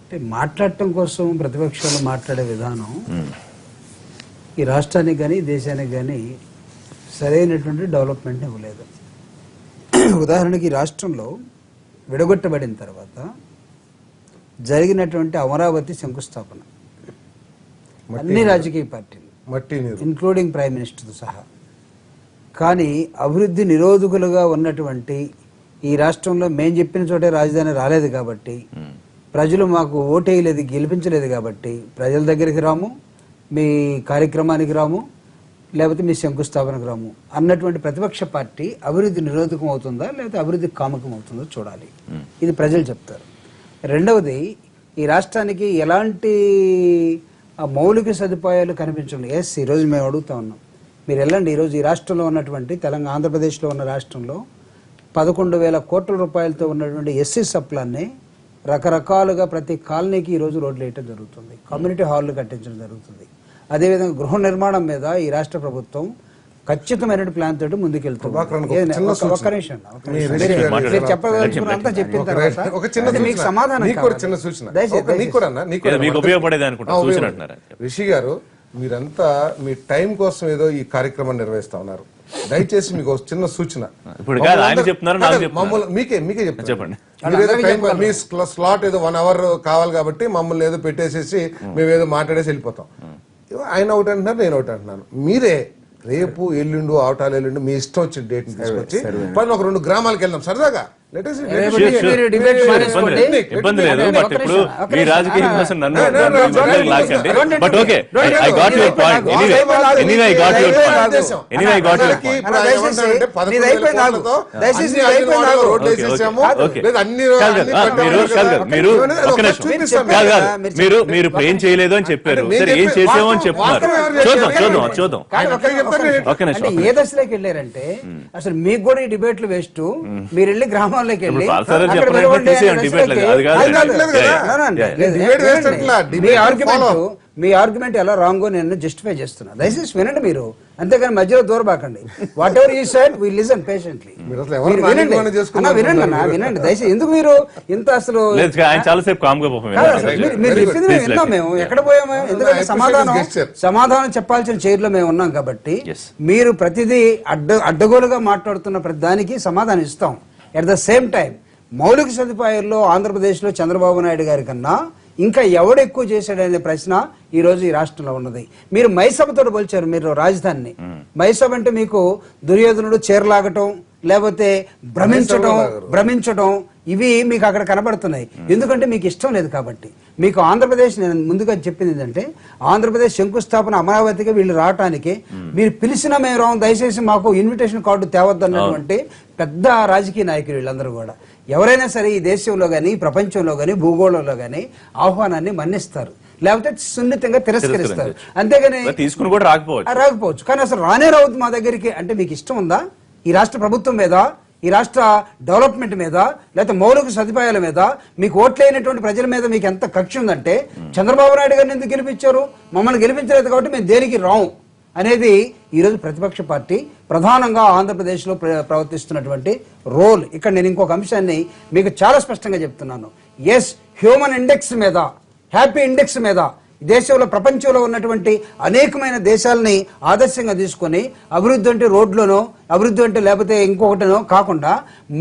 అంటే మాట్లాడటం కోసం ప్రతిపక్షాలు మాట్లాడే విధానం ఈ రాష్ట్రానికి కానీ దేశానికి కానీ సరైనటువంటి డెవలప్మెంట్ ఇవ్వలేదు. ఉదాహరణకి ఈ రాష్ట్రంలో విడగొట్టబడిన తర్వాత జరిగినటువంటి అమరావతి శంకుస్థాపన అన్ని రాజకీయ పార్టీలు ఇంక్లూడింగ్ ప్రైమ్ మినిస్టర్ సహా, కానీ అభివృద్ధి నిరోధకులుగా ఉన్నటువంటి ఈ రాష్ట్రంలో మేం చెప్పిన చోటే రాజధాని రాలేదు కాబట్టి, ప్రజలు మాకు ఓటేయలేదు, గెలిపించలేదు కాబట్టి ప్రజల దగ్గరికి రాము, మీ కార్యక్రమానికి రాము, లేకపోతే మీ శంకుస్థాపనకు రాము అన్నటువంటి ప్రతిపక్ష పార్టీ అభివృద్ధి నిరోధకం అవుతుందా లేకపోతే అభివృద్ధి కామకం అవుతుందో చూడాలి. ఇది ప్రజలు చెప్తారు. రెండవది, ఈ రాష్ట్రానికి ఎలాంటి మౌలిక సదుపాయాలు కనిపించండి. ఎస్, ఈరోజు మేము అడుగుతా ఉన్నాం, మీరు వెళ్ళండి, ఈరోజు ఈ రాష్ట్రంలో ఉన్నటువంటి తెలంగాణ ఆంధ్రప్రదేశ్లో ఉన్న రాష్ట్రంలో 11,000 కోట్ల రూపాయలతో ఉన్నటువంటి ఎస్సీ సప్లాన్ని రకరకాలుగా ప్రతి కాలనీకి ఈరోజు రోడ్లు వేయటం జరుగుతుంది, కమ్యూనిటీ హాల్లు కట్టించడం జరుగుతుంది. అదేవిధంగా గృహ నిర్మాణం మీద ఈ రాష్ట్ర ప్రభుత్వం ఖచ్చితమైన ప్లాన్ తోటి ముందుకెళ్తుంది. ఒక్క నిమిషం, మీరు చెప్పగలుగుతున్నంతా చెప్పిన తర్వాత మీకు సమాధానం రిషి గారు, మీరంతా మీ టైం కోసం ఏదో ఈ కార్యక్రమాన్ని నిర్వహిస్తా ఉన్నారు. దయచేసి మీకు చిన్న సూచన, మీకే చెప్పండి. మీ స్లాట్ ఏదో 1 అవర్ కావాలి కాబట్టి మమ్మల్ని ఏదో పెట్టేసేసి మేమేదో మాట్లాడేసి వెళ్ళిపోతాం. ఆయన ఒకటి అంటున్నారు, నేను ఒకటి అంటున్నాను. మీరే రేపు ఎల్లుండు అవటాలు ఎల్లుండు మీ ఇష్టం వచ్చిన డేట్ ని తీసుకొచ్చి పని ఒక 2 గ్రామాలకు వెళ్దాం సరదాగా. ఇబ్బంది లేదు, బట్ ఇప్పుడు మీ రాజకీయ నన్ను but okay, I got your point. Anyway I got your point. మీరు ఏం చేయలేదు అని చెప్పారు, సరే ఏం చేసామో అని చెప్తున్నారు. చూద్దాం. ఏ దశలోకి వెళ్ళారంటే అసలు మీకు కూడా ఈ డిబేట్లు వేస్ట్, మీరు వెళ్ళి గ్రామాల్లోకి వెళ్ళి మీ ఆర్గ్యుమెంట్ ఎలా రాంగో నేను జస్టిఫై చేస్తున్నా. దయచేసి వినండి మీరు, అంతేగాని మధ్యలో దూరబాకండి. Whatever you said we listen patiently. వినండి దయచేసి. ఎందుకు మీరు ఇంత అసలు విన్నాం మేము, ఎక్కడ పోయాము? ఎందుకంటే సమాధానం చెప్పాల్సిన చైర్లో మేము ఉన్నాం కాబట్టి మీరు ప్రతిదీ అడ్డగోలుగా మాట్లాడుతున్న ప్రతి దానికి సమాధానం ఇస్తాం. ఎట్ ద సేమ్ టైం మౌలిక సదుపాయాల్లో ఆంధ్రప్రదేశ్లో చంద్రబాబు నాయుడు గారి కన్నా ఇంకా ఎవడు ఎక్కువ చేశాడనే ప్రశ్న ఈ రోజు ఈ రాష్ట్రంలో ఉన్నది. మీరు మైసభతో పోల్చారు మీరు రాజధానిని. మైసభ అంటే మీకు దుర్యోధనుడు చీరలాగటం, లేకపోతే భ్రమించడం ఇవి మీకు అక్కడ కనబడుతున్నాయి. ఎందుకంటే మీకు ఇష్టం లేదు కాబట్టి. మీకు ఆంధ్రప్రదేశ్, నేను ముందుగా చెప్పింది ఏంటంటే ఆంధ్రప్రదేశ్ శంకుస్థాపన అమరావతికి వీళ్ళు రావటానికి మీరు పిలిచినా మేము రావు, దయచేసి మాకు ఇన్విటేషన్ కార్డు తేవద్దన్నటువంటి పెద్ద రాజకీయ నాయకులు వీళ్ళందరూ కూడా. ఎవరైనా సరే ఈ దేశంలో కానీ ప్రపంచంలో కానీ భూగోళంలో కానీ ఆహ్వానాన్ని మన్నిస్తారు, లేకపోతే సున్నితంగా తిరస్కరిస్తారు. అంతేగాని తీసుకుని కూడా రాకపోవచ్చు. కానీ అసలు రానే రావద్దు మా దగ్గరికి అంటే మీకు ఇష్టం ఉందా? ఈ రాష్ట్ర ప్రభుత్వం మీద, ఈ రాష్ట్ర డెవలప్మెంట్ మీద, లేకపోతే మౌలిక సదుపాయాల మీద, మీకు ఓట్లైనటువంటి ప్రజల మీద మీకు ఎంత కక్ష ఉందంటే చంద్రబాబు నాయుడు గారిని ఎందుకు గెలిపించారు? మమ్మల్ని గెలిపించలేదు కాబట్టి మేము దేనికి రాము అనేది ఈరోజు ప్రతిపక్ష పార్టీ ప్రధానంగా ఆంధ్రప్రదేశ్లో ప్రవర్తిస్తున్నటువంటి రోల్. ఇక్కడ నేను ఇంకొక అంశాన్ని మీకు చాలా స్పష్టంగా చెప్తున్నాను. ఎస్, హ్యూమన్ ఇండెక్స్ మీద, హ్యాపీ ఇండెక్స్ మీద దేశంలో ప్రపంచంలో ఉన్నటువంటి అనేకమైన దేశాలని ఆదర్శంగా తీసుకొని అభివృద్ధి అంటే రోడ్లోనో అభివృద్ధి అంటే లేకపోతే ఇంకొకటినో కాకుండా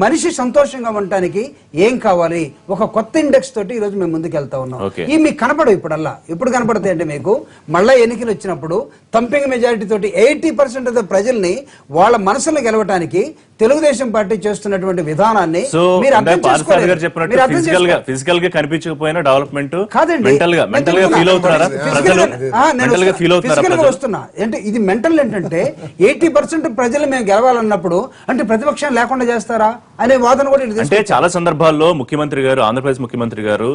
మనిషి సంతోషంగా ఉండటానికి ఏం కావాలి, ఒక కొత్త ఇండెక్స్ తోటి ఈ రోజు మేము ముందుకు వెళ్తా ఉన్నాం. Okay. ఈ మీకు కనపడవు ఇప్పుడల్లా. ఎప్పుడు కనపడతాయి అంటే మీకు మళ్ళా ఎన్నికలు వచ్చినప్పుడు థంపింగ్ మెజారిటీ తోటి 80% ఆఫ్ ద ప్రజల్ని వాళ్ళ మనసులో గెలవటానికి తెలుగుదేశం పార్టీ చేస్తున్నటువంటి విధానాన్ని సో మీరు అర్థం పార్థసారథి గారు చేసుకోలేరు. చెప్పినట్టు మీరు అర్థం చేసుకోలేరు. ఫిజికల్ గా కనిపించకపోయినా డెవలప్మెంట్ కాదండి. మెంటల్ గా ఫీల్ అవుతున్నారా ప్రజలు? మెంటల్ గా ఫీల్ అవుతున్నారా ఫిజికల్ గా ప్రజలు? వస్తున్నా అంటే ఇది మెంటల్ ఏంటంటే 80% ప్రజలు మేము గెలవాలన్నప్పుడు అంటే ప్రతిపక్షం లేకుండా చేస్తారా అనే వాదన కూడా ఇది అంటే చాలా సందర్భాల్లో ముఖ్యమంత్రి గారు, ఆంధ్రప్రదేశ్ ముఖ్యమంత్రి గారు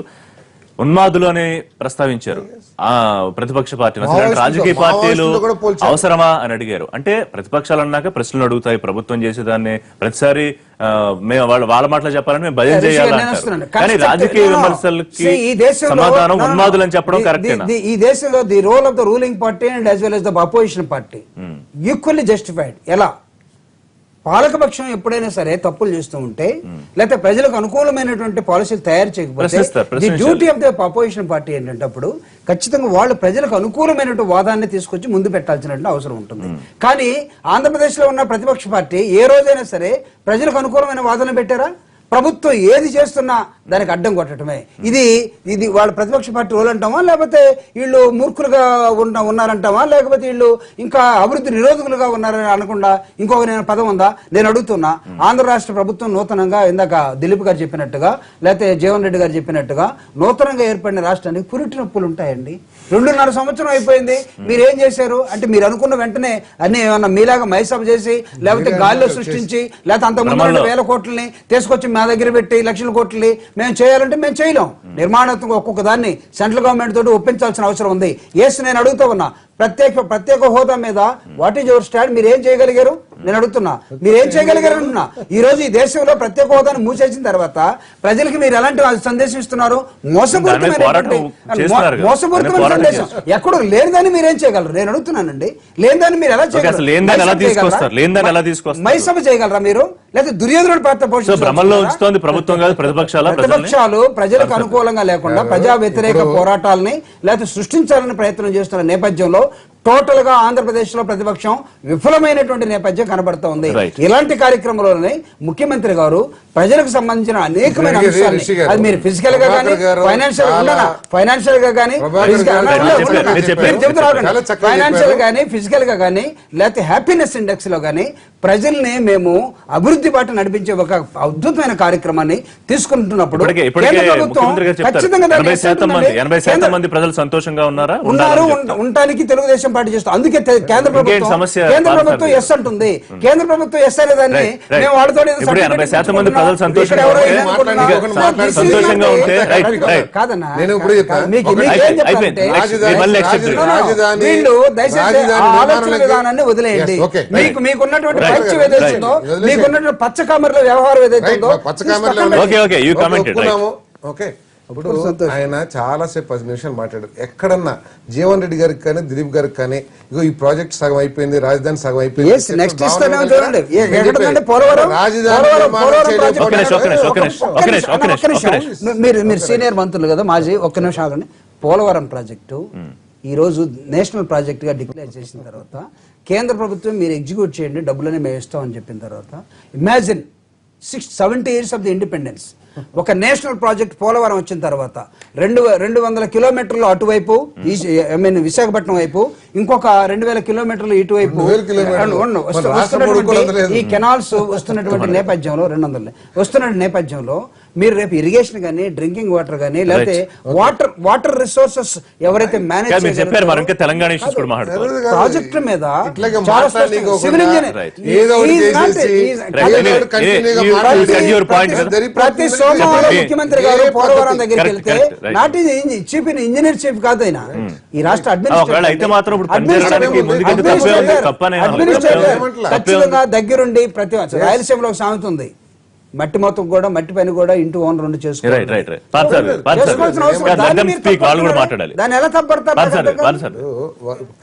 ఉన్మాదులు అని ప్రస్తావించారు ఆ ప్రతిపక్ష పార్టీలు. అసలు ఇలాంటి రాజకీయ పార్టీలు అవసరమా అని అడిగారు. అంటే ప్రతిపక్షాలు అన్నాక ప్రశ్నలు అడుగుతాయి, ప్రభుత్వం చేసేదాన్ని ప్రతిసారి మేము వాళ్ళ మాటలు చెప్పాలని మేము భయం చేయాలంటారు. కానీ రాజకీయ విమర్శలకి సమాధానం ఉన్మాదులు అని చెప్పడం కరెక్టేనా? ఈ దేశంలో the role of the ruling party and as well as the opposition party equally justified. ఎలా పాలకపక్షం ఎప్పుడైనా సరే తప్పులు చేస్తూ ఉంటే లేకపోతే ప్రజలకు అనుకూలమైనటువంటి పాలసీలు తయారు చేయకపోతే the duty of the opposition party ఏంటంటే అప్పుడు ఖచ్చితంగా వాళ్ళు ప్రజలకు అనుకూలమైనటువంటి వాదాన్ని తీసుకొచ్చి ముందు పెట్టాల్సినటువంటి అవసరం ఉంటుంది. కానీ ఆంధ్రప్రదేశ్ లో ఉన్న ప్రతిపక్ష పార్టీ ఏ రోజైనా సరే ప్రజలకు అనుకూలమైన వాదన పెట్టారా? ప్రభుత్వం ఏది చేస్తున్నా దానికి అడ్డం కొట్టడమే. ఇది వాళ్ళ ప్రతిపక్ష పార్టీ రోల్ అంటామా, లేకపోతే వీళ్ళు మూర్ఖులుగా ఉన్నారంటామా, లేకపోతే వీళ్ళు ఇంకా అభివృద్ధి నిరోధకులుగా ఉన్నారని అనకుండా ఇంకొక పదం ఉందా? నేను అడుగుతున్నా. ఆంధ్ర రాష్ట్ర ప్రభుత్వం నూతనంగా ఇందాక దిలీప్ గారు చెప్పినట్టుగా లేకపోతే జీవన్ రెడ్డి గారు చెప్పినట్టుగా నూతనంగా ఏర్పడిన రాష్ట్రానికి పురిటి నొప్పులు ఉంటాయండి. 2.5 సంవత్సరం అయిపోయింది. మీరేం చేశారు అంటే మీరు అనుకున్న వెంటనే అన్ని ఏమన్నా మీలాగా మైసభ చేసి లేకపోతే గాలిలో సృష్టించి లేకపోతే అంతకుముందు 1,000 కోట్లని తీసుకొచ్చి మా దగ్గర పెట్టి లక్షల కోట్లని మేము చేయాలంటే మేము చేయలేం. నిర్మాణాత్మక ఒక్కొక్క దాన్ని సెంట్రల్ గవర్నమెంట్ తోటి ఒప్పించాల్సిన అవసరం ఉంది. నేను అడుగుతా ఉన్నా ప్రత్యేక హోదా మీద వాట్ ఈజ్ యువర్ స్టాండ్? మీరు ఏం చేయగలిగారు నేను అడుగుతున్నా. మీరు ఏం చేయగలిగారు అంటున్నా. ఈ రోజు ఈ దేశంలో ప్రత్యేక హోదాను మూసేసిన తర్వాత ప్రజలకు మీరు ఎలాంటి సందేశం ఇస్తున్నారు? మోసపూరితమైన సందేశం. ఎక్కడో లేనిదాన్ని మీరేం చేయగలరు నేను అడుగుతున్నానండి. లేనిదాన్ని మీరు ఎలా చేయగలరు? మైసభ చేయగలరా మీరు? లేదా దుర్యోధనుడు పాత్ర పోషించాలి? ప్రతిపక్షాలు ప్రజలకు అనుకూలంగా లేకుండా ప్రజా వ్యతిరేక పోరాటాలని లేకపోతే సృష్టించాలని ప్రయత్నం చేస్తున్న నేపథ్యంలో టోటల్ గా ఆంధ్రప్రదేశ్ లో ప్రతిపక్షం విఫలమైనటువంటి నేపథ్యం కనబడుతూ ఉంది. ఇలాంటి కార్యక్రమంలోనే ముఖ్యమంత్రి గారు ప్రజలకు సంబంధించిన అనేకమైన అంశాలు అది మీరు ఫిజికల్ గా కానీ ఫైనాన్షియల్ గా కానీ ఫైనాన్షియల్ గానీ ఫిజికల్ గా కానీ లేకపోతే హ్యాపీనెస్ ఇండెక్స్ లో గానీ ప్రజల్ని మేము అభివృద్ధి బాట నడిపించే ఒక అద్భుతమైన కార్యక్రమాన్ని తీసుకుంటున్నప్పుడు ప్రజలు సంతోషంగా ఉన్నారు. ఉండటానికి తెలుగుదేశం పార్టీ చేస్తాం. అందుకే కేంద్ర ప్రభుత్వం ఎస్ అంటుంది. కేంద్ర ప్రభుత్వం ఎస్ అనేదాన్ని మేము వాళ్ళతో కాదన్నా. వీళ్ళు దయచేసి ఆలోచన విధానాన్ని వదిలేయండి. మీకున్నటువంటి పచ్చి ఏదైతుందో మీకున్నటువంటి పచ్చ కామర్ల వ్యవహారం ఏదైతుందో ఇప్పుడు ఆయన చాలాసేపు 10 నిమిషాలు మాట్లాడారు. ఎక్కడన్నా జీవన్ రెడ్డి గారికి కానీ దిలీప్ గారికి కానీ ఇగో ఈ ప్రాజెక్ట్ సగం అయిపోయింది, రాజధాని సగం అయిపోయింది, మీరు సీనియర్ మంత్రులు కదా మాజీ, ఒక్క నిమిషం ఆగండి. పోలవరం ప్రాజెక్టు ఈ రోజు నేషనల్ ప్రాజెక్ట్ గా డిక్లేర్ చేసిన తర్వాత కేంద్ర ప్రభుత్వం మీరు ఎగ్జిక్యూట్ చేయండి డబ్బులని మేము ఇస్తామని చెప్పిన తర్వాత imagine 70 years of the independence ఒక నేషనల్ ప్రాజెక్ట్ పోలవరం వచ్చిన తర్వాత 200 కిలోమీటర్లు అటువైపు విశాఖపట్నం వైపు ఇంకొక 2000 కిలోమీటర్లు ఇటువైపు ఈ కెనాల్స్ వస్తున్నటువంటి నేపథ్యంలో 200 వస్తున్న నేపథ్యంలో మీరు రేపు ఇరిగేషన్ గానీ డ్రింకింగ్ వాటర్ గానీ లేకపోతే వాటర్ రిసోర్సెస్ ఎవరైతే మేనేజ్ చెప్పారు ప్రాజెక్టు మీద ప్రతి సోమవారం ముఖ్యమంత్రి గారు పోలవరం దగ్గరికి వెళ్తే నాట్ చీఫ్ ఇంజనీర్ చీఫ్ కాదు ఆయన ఈ రాష్ట్ర ఖచ్చితంగా దగ్గరుండి ప్రతి రాయలసీమలో ఒక సామెత ఉంది, మట్టి మొత్తం కూడా మట్టి పైన కూడా ఇంటి ఓనర్ ఉండి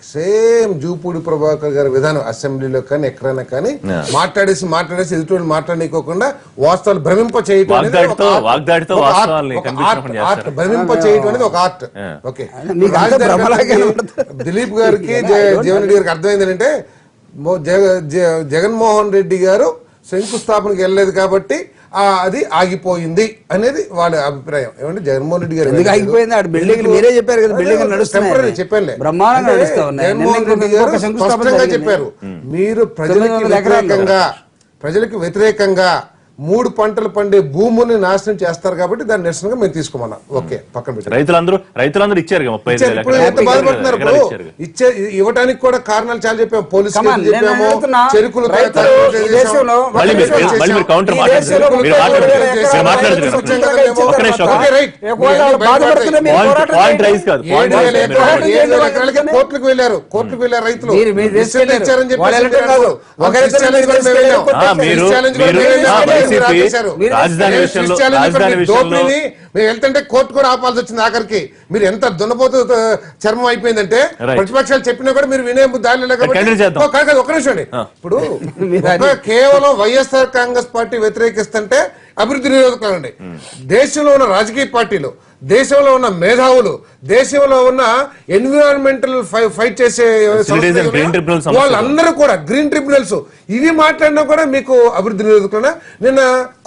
సేమ్ జూపూడి ప్రభాకర్ గారి విధానం అసెంబ్లీలో కానీ ఎక్కడైనా కానీ మాట్లాడేసి ఎదుటి మాట్లాడనీకోకుండా వాస్తవాలు భ్రమింప చేయటం అనేది ఒక ఆర్ట్. ఓకే, దిలీప్ గారికి జీవన్ రెడ్డి గారికి అర్థమైంది అంటే జగన్మోహన్ రెడ్డి గారు శంకుస్థాపనకి వెళ్ళలేదు కాబట్టి అది ఆగిపోయింది అనేది వాళ్ళ అభిప్రాయం. ఏమంటే జగన్మోహన్ రెడ్డి గారు ఎందుకు ఆగిపోయింది? ఆడ బిల్డింగ్ మీరే చెప్పారు కదా, బిల్డింగ్ నడుస్తున్నాయి, చెప్పానులే. బ్రహ్మాండంగా నడుస్తా ఉన్నాయి. జగన్మోహన్ రెడ్డి గారు స్పష్టంగా చెప్పారు, మీరు ప్రజలకు వ్యతిరేకంగా 3 పంటలు పండే భూముల్ని నాశనం చేస్తారు కాబట్టి దాన్ని నిరసనగా మేము తీసుకోమన్నా. ఓకే, పక్కన పెట్టి రైతులందరూ ఇచ్చారు కదా, 35,000 ఇప్పుడు ఎంత బాధపడుతున్నారు. ఇప్పుడు ఇవ్వడానికి కూడా కారణాలు చాలా చెప్పాము, పోలీసు చెప్పాము, చెరుకులు కోర్టులకు వెళ్ళారు రైతులు ఇచ్చారని చెప్పి మేము వెళ్తుంటే కోర్టు కూడా ఆపాల్సి వచ్చింది. ఆఖరికి మీరు ఎంత దున్నపోతు చర్మం అయిపోయిందంటే ప్రతిపక్షాలు చెప్పినా కూడా మీరు వినే దాని లేకపోతే ఒక నిమిషం అండి. ఇప్పుడు కేవలం వైఎస్ఆర్ కాంగ్రెస్ పార్టీ వ్యతిరేకిస్తుంటే అభివృద్ధి నిరోధకులండి. దేశంలో ఉన్న రాజకీయ పార్టీలు, దేశంలో ఉన్న మేధావులు, దేశంలో ఉన్న ఎన్విరాన్మెంటల్ ఫైట్ చేసే వాళ్ళందరూ కూడా గ్రీన్ ట్రిబ్యునల్స్ ఇవి మాట్లాడినా కూడా మీకు అభివృద్ధి నిరోధకులనా? నిన్న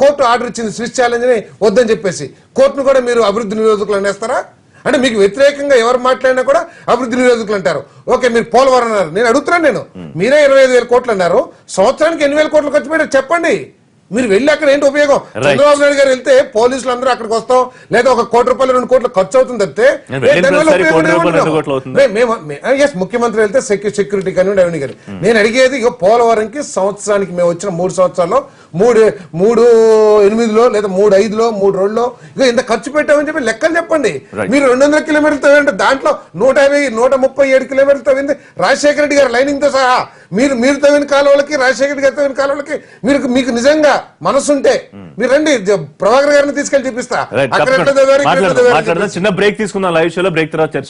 కోర్టు ఆర్డర్ ఇచ్చింది స్విచ్ ఛాలెంజ్ ని వద్దని చెప్పేసి, కోర్టును కూడా మీరు అభివృద్ధి నిరోధకులు అనేస్తారా? అంటే మీకు వ్యతిరేకంగా ఎవరు మాట్లాడినా కూడా అభివృద్ధి నిరోధకులు అంటారు. ఓకే, మీరు పోలవరం అన్నారు, నేను అడుగుతున్నాను, మీరే 25,000 కోట్లు అన్నారు, సంవత్సరానికి 8,000 కోట్లు ఖర్చు పెట్టి చెప్పండి. మీరు వెళ్ళి అక్కడ ఏంటి ఉపయోగం? చంద్రబాబు నాయుడు గారు వెళ్తే పోలీసులు అందరూ అక్కడికి వస్తాం, లేదా 1 కోటి రూపాయలు 2 కోట్లు ఖర్చు అవుతుంది తప్పితే ముఖ్యమంత్రి వెళ్తే సెక్యూరిటీ కానివ్వండి అవన్నీ కానీ. నేను అడిగేది పోలవరంకి సంవత్సరానికి మేము వచ్చిన 3 సంవత్సరాల్లో 3.8లో లేదా 3.5లో 3 రోజుల్లో ఇంత ఖర్చు పెట్టామని చెప్పి లెక్కలు చెప్పండి. మీరు 200 కిలోమీటర్లు తవ్వండి, దాంట్లో 137 కిలోమీటర్లు తవ్వింది రాజశేఖర రెడ్డి గారు లైనింగ్ తో సహా. మీరు తవ్విన కాలువలకి, రాజశేఖర రెడ్డి గారు తవ్విన కాలువలకి మీకు నిజంగా మనసుంటే మీరు రండి, ప్రభాకర్ గారిని తీసుకెళ్లి చూపిస్తా. చిన్న బ్రేక్ తీసుకుందాం లైవ్ షోలో, బ్రేక్ తర్వాత చర్చ.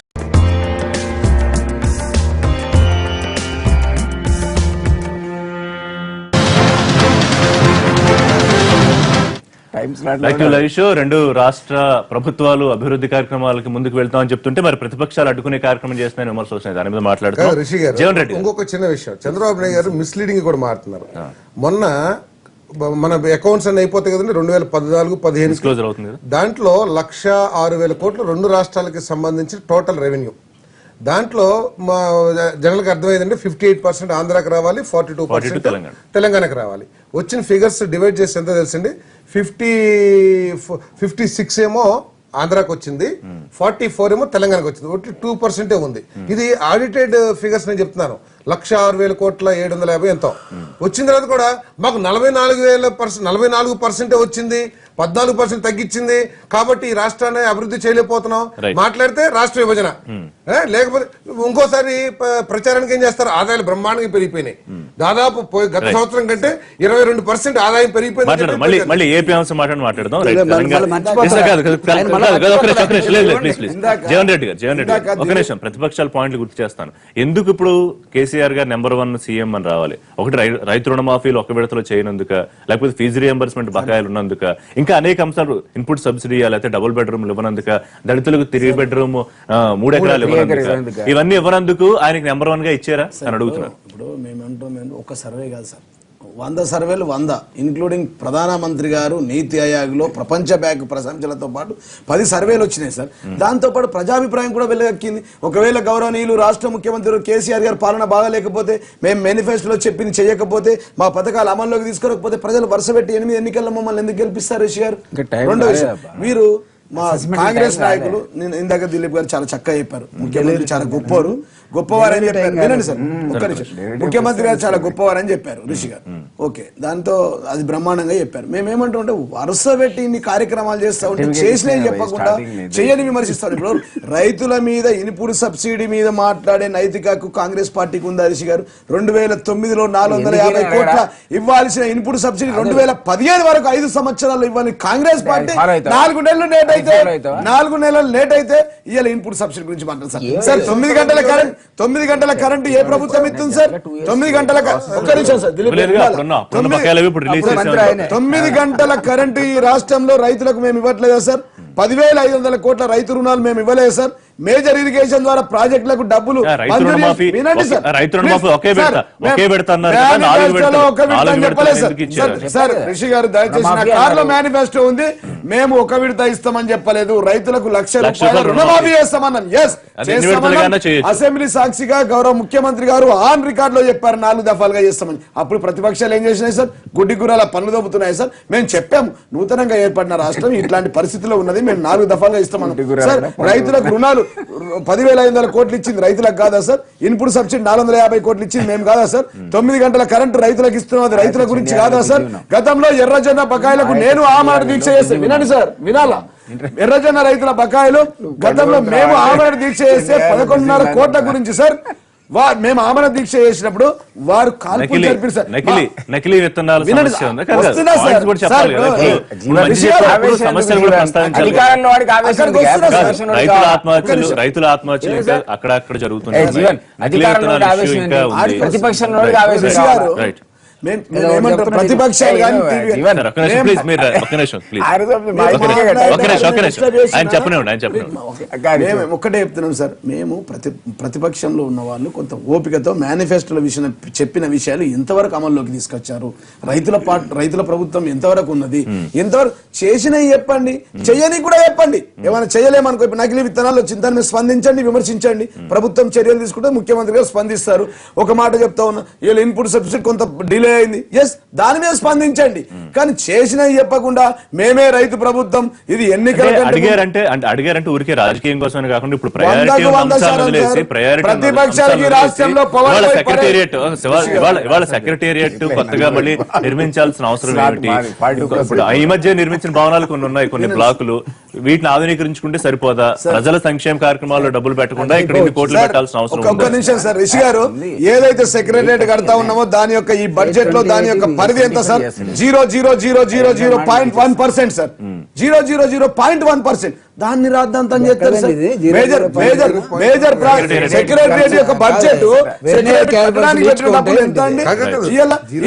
Live show. 2 రాష్ట్ర ప్రభుత్వాలు అభివృద్ధి కార్యక్రమాలకి ముందుకు వెళ్తామని చెప్తుంటే మరి ప్రతిపక్షాలు అడ్డుకునే కార్యక్రమం చేస్తున్నాయని విమర్శలు వస్తున్నాయి. దాని మీద మాట్లాడుతాం. జీవన్ రెడ్డి, ఇంకొక చిన్న విషయం, చంద్రబాబు నాయుడు గారు మిస్లీడింగ్ కూడా మాట్లాడుతున్నారు. మొన్న మన అకౌంట్స్ అన్ని అయిపోతాయి కదండి, 2014-15 దాంట్లో 1,06,000 కోట్లు 2 రాష్ట్రాలకి సంబంధించి టోటల్ రెవెన్యూ. దాంట్లో మా జనరల్గా అర్థమైందంటే 58% ఆంధ్రాకి రావాలి, 42% తెలంగాణకు రావాలి. వచ్చిన ఫిగర్స్ డివైడ్ చేసి ఎంత తెలుసండి, 56 ఏమో ఆంధ్రాకి వచ్చింది, 44 ఏమో తెలంగాణకు వచ్చింది. 2% ఉంది. ఇది ఆడిటెడ్ ఫిగర్స్ నేను చెప్తున్నాను. 1,06,000 కోట్ల 750 ఎంతో వచ్చిన తర్వాత కూడా మాకు 44% వచ్చింది, 14% తగ్గించింది కాబట్టి ఈ రాష్ట్రాన్ని అభివృద్ధి చేయలేకపోతున్నాం మాట్లాడితే రాష్ట్ర విభజన. లేకపోతే ఇంకోసారి ప్రచారానికి ఏం చేస్తారు, ఆదాయాలు బ్రహ్మాండంగా పెరిగిపోయినాయి. దాదాపు గత సంవత్సరం కంటే 22% ఆదాయం పెరిగిపోయింది. జగన్ రెడ్డి గారు ఒక నిమిషం ప్రతిపక్షాల పాయింట్లు గుర్తు చేస్తాను. ఎందుకు ఇప్పుడు కేసీఆర్ గారు నెంబర్ 1 సీఎం అని రావాలి? ఒకటి రైతు రుణమాఫీలు ఒక విడతలో చేయనందుక, లేకపోతే ఫీజు రియంబర్స్మెంట్ బకాయిలు ఉన్నందుక, ఇంకా అనేక అంశాలు, ఇన్పుట్ సబ్సిడీ లేకపోతే డబుల్ బెడ్రూమ్ ఇవ్వనందుక, దళితులకు 3 బెడ్రూమ్ 3 ఎకరాలు ఇవ్వనందుక, ఇవన్నీ ఇవ్వనందుకు ఆయనకి నెంబర్ 1 గా ఇచ్చారా అని అడుగుతున్నారు. ఇప్పుడు మేమంటాం ఒక సర్వే కాదు సార్, 100 సర్వేలు 100 ఇన్క్లూడింగ్ ప్రధానమంత్రి గారు నీతి ఆయోగ్లో ప్రపంచ బ్యాంక్ ప్రశంసలతో పాటు 10 సర్వేలు వచ్చినాయి సార్. దాంతో పాటు ప్రజాభిప్రాయం కూడా వెళ్ళగక్కింది. ఒకవేళ గౌరవనీయులు రాష్ట్ర ముఖ్యమంత్రి కేసీఆర్ గారు పాలన బాగాలేకపోతే, మేము మేనిఫెస్టోలో చెప్పింది చేయకపోతే, మా పథకాలు అమల్లోకి తీసుకోకపోతే ప్రజలు వరుస పెట్టి 8 ఎన్నికల్లో మమ్మల్ని ఎందుకు గెలిపిస్తారు రిషి గారు? రెండో విషయం, మీరు మా కాంగ్రెస్ నాయకులు ఇందాక దిలీప్ గారు చాలా చక్కగా చెప్పారు, ముఖ్యమంత్రి చాలా గొప్పవారని చెప్పారు. వినండి సార్ ఒక్క నిమిషం. ముఖ్యమంత్రి గారు చాలా గొప్పవారని చెప్పారు ఋషి గారు. ఓకే, దాంతో అది బ్రహ్మాండంగా చెప్పారు. మేమేమంటుంటే వరుస పెట్టి ఇన్ని కార్యక్రమాలు చేస్తా ఉంటే చేసినవి చెప్పకుండా చేయని విమర్శిస్తారు. ఇప్పుడు రైతుల మీద ఇన్పుట్ సబ్సిడీ మీద మాట్లాడే నైతిక హక్కు కాంగ్రెస్ పార్టీకి ఉందా ఋషి గారు? 2009లో 450 కోట్ల ఇవ్వాల్సిన ఇన్పుట్ సబ్సిడీ 2015 వరకు 5 సంవత్సరాలు ఇవ్వాలి కాంగ్రెస్ పార్టీ. 4 నెలలు లేట్ అయితే ఇవాళ ఇన్పుట్ సబ్సిడీ గురించి మాట్లాడతారు సార్. 9 గంటల కరెంటు ఏ ప్రభుత్వం ఇస్తుంది సార్? 9 గంటల ఒక్క నిమిషం సార్, 9 గంటల కరెంటు ఈ రాష్ట్రంలో రైతులకు మేము ఇవ్వట్లేదా సార్? 10,500 కోట్ల రైతు రుణాలు మేము ఇవ్వలేదు సార్. మేజర్ ఇరిగేషన్ ద్వారా ప్రాజెక్టులకు డబ్బులు రైతు మంజూరు రుణమాఫీ చేసి- వినండి సార్. రైతు రుణమాఫీ ఒకే సార్, విడత ఒకే విడత అన్నారు కదా, మేనిఫెస్టోలో 4 విడతలు ఒక విడత 4 అని విడతలు చెప్పలేదు సార్. ఎందుకు ఇచ్చారు? సార్ రిషి గారు దయచేసి నా రుణమాఫీ కార్లో అన్నారు. మేనిఫెస్టో ఉంది, మేము ఒక విడత ఇస్తామని చెప్పలేదు, రైతులకు లక్ష లక్ష రూపాయల రూపాయలు రుణమాఫీ చేస్తామన్నాం. ఎస్ అది ఎన్ని విడతలుగానే చేయొచ్చు. అసెంబ్లీ సాక్షిగా గౌరవ ముఖ్యమంత్రి గారు ఆన్ రికార్డ్ లో చెప్పారు 4 దఫాలుగా చేస్తామని. అప్పుడు ప్రతిపక్షాలు ఏం చేసినాయి సార్? గుడ్డి గుర్రాల పనులు దొబ్బుతున్నాయి సార్. మేము చెప్పాము నూతనంగా ఏర్పడిన రాష్ట్రం ఇట్లాంటి పరిస్థితిలో ఉన్నది, మేము 4 దఫాలుగా ఇస్తామన్నాం సార్. రైతులకు రుణాలు 10,500 కోట్లు ఇచ్చింది రైతులకు కాదా సార్? ఇన్పుట్ సబ్సిడీ 450 కోట్లు ఇచ్చింది మేము కాదా సార్? 9 గంటల కరెంటు రైతులకు ఇస్తున్నాం, అది రైతుల గురించి కాదా సార్? గతంలో ఎర్రజొన్న బకాయిలకు నేను ఆమరణ దీక్ష చేస్తే, వినండి సార్, వినాలా? ఎర్రజొన్న రైతుల బకాయిలు గతంలో మేము ఆమరణ దీక్ష చేస్తే 11.5 కోట్ల గురించి సార్. మేము ఆమరణ దీక్ష చేసినప్పుడు వారు కాల్పులు జరిపారు సార్. నకిలీ విత్తనాలు వినండి సమస్య సార్, ఉంది కదా, వస్తున్నా సార్. పాయింట్స్ కూడా చెప్పాలి కదా. సార్, ఇప్పుడు మంచి విషయాలు చెప్పినప్పుడు ఆవేశం సమస్యలు కూడా ప్రస్తావించాలి. అధికారంలో వాడికి ఆవేశం అక్కడికి ఉంది. వస్తున్నా సార్. ఆవేశం ఉంది. రైతుల ఆత్మహత్యలు ఇంకా అక్కడక్కడ జరుగుతున్నాయి. జీవన్, నకిలీ అధికారంలో విత్తనాల ఆవేశం issue ఇంకా ఏంటి? ఉంది. ప్రతిపక్షంలో ఆవేశం రిషి కావాలా? గారు, రైట్. మేమేమంటారు ప్రతిపక్షాలు కానీ జీవన్, ఒక్క నిమిషం ప్లీజ్, మీరు ఒక్క నిమిషం ప్లీజ్, ఆ రోజు మా మేము ఇద్దరికే మాట్లాడాలి. కట్టాలి. ఒక్క నిమిషం ఆయన చెప్పనివ్వండి, ఆయన చెప్పనివ్వండి. మేము ఒక్కటే చెప్తున్నాం సార్, మేము ప్రతిపక్షంలో ఉన్న వాళ్ళు కొంత ఓపికతో మేనిఫెస్టోల విషయం చెప్పిన విషయాలు ఎంతవరకు అమల్లోకి తీసుకొచ్చారు, రైతుల ప్రభుత్వం ఎంతవరకు ఉన్నది, ఎంతవరకు చేసినవి చెప్పండి, చెయ్యని కూడా చెప్పండి. ఏమైనా చేయలేమనుకో, ఇప్పుడు నకిలీ విత్తనాలు వచ్చింది, దాన్ని స్పందించండి, విమర్శించండి. ప్రభుత్వం చర్యలు తీసుకుంటే ముఖ్యమంత్రి గారు స్పందిస్తారు. ఒక మాట చెప్తా ఉన్నా, వీళ్ళు ఇన్పుట్ సబ్సిడీ కొంత డిలే అయింది, ఎస్ దాని మీద స్పందించండి. కానీ చేసినవి చెప్పకుండా మేమే రైతు ప్రభుత్వం, ఇది ఎన్నికల అడిగారంటే ఊరికే రాజకీయం కోసమే కాకుండా ఇప్పుడు ప్రయారిటీ 100% వదిలేసి ప్రయారిటీ ప్రతిపక్షాలకి రాష్ట్రంలో పవర్ ఇవాళ పోయి సెక్రటేరియట్ సెక్రటేరియట్ కొత్తగా మళ్ళీ నిర్మించాల్సిన అవసరం ఏమిటి? ఇప్పుడు ఈ మధ్య నిర్మించిన భవనాలు కొన్ని ఉన్నాయి, కొన్ని బ్లాకులు, వీటిని ఆధునీకరించుకుంటే సరిపోదా? ప్రజల సంక్షేమ కార్యక్రమాల్లో డబ్బులు పెట్టకుండా ఇక్కడ ఇన్ని కోట్లు పెట్టాల్సిన అవసరం ఒక్క ఉంది. నిమిషం సార్, రిషి గారు, ఏదైతే సెక్రటరియట్ కడతా ఉన్నామో దాని యొక్క ఈ బడ్జెట్ లో దాని యొక్క పరిధి ఎంత సార్? 0.000001% సార్, 0.0001%. దాన్ని రాద్దాంతం చేస్తారు సార్. మేజర్ సెక్రటరియట్ యొక్క బడ్జెట్ కట్టడానికి పెట్టిన డబ్బులు ఎంత అండి?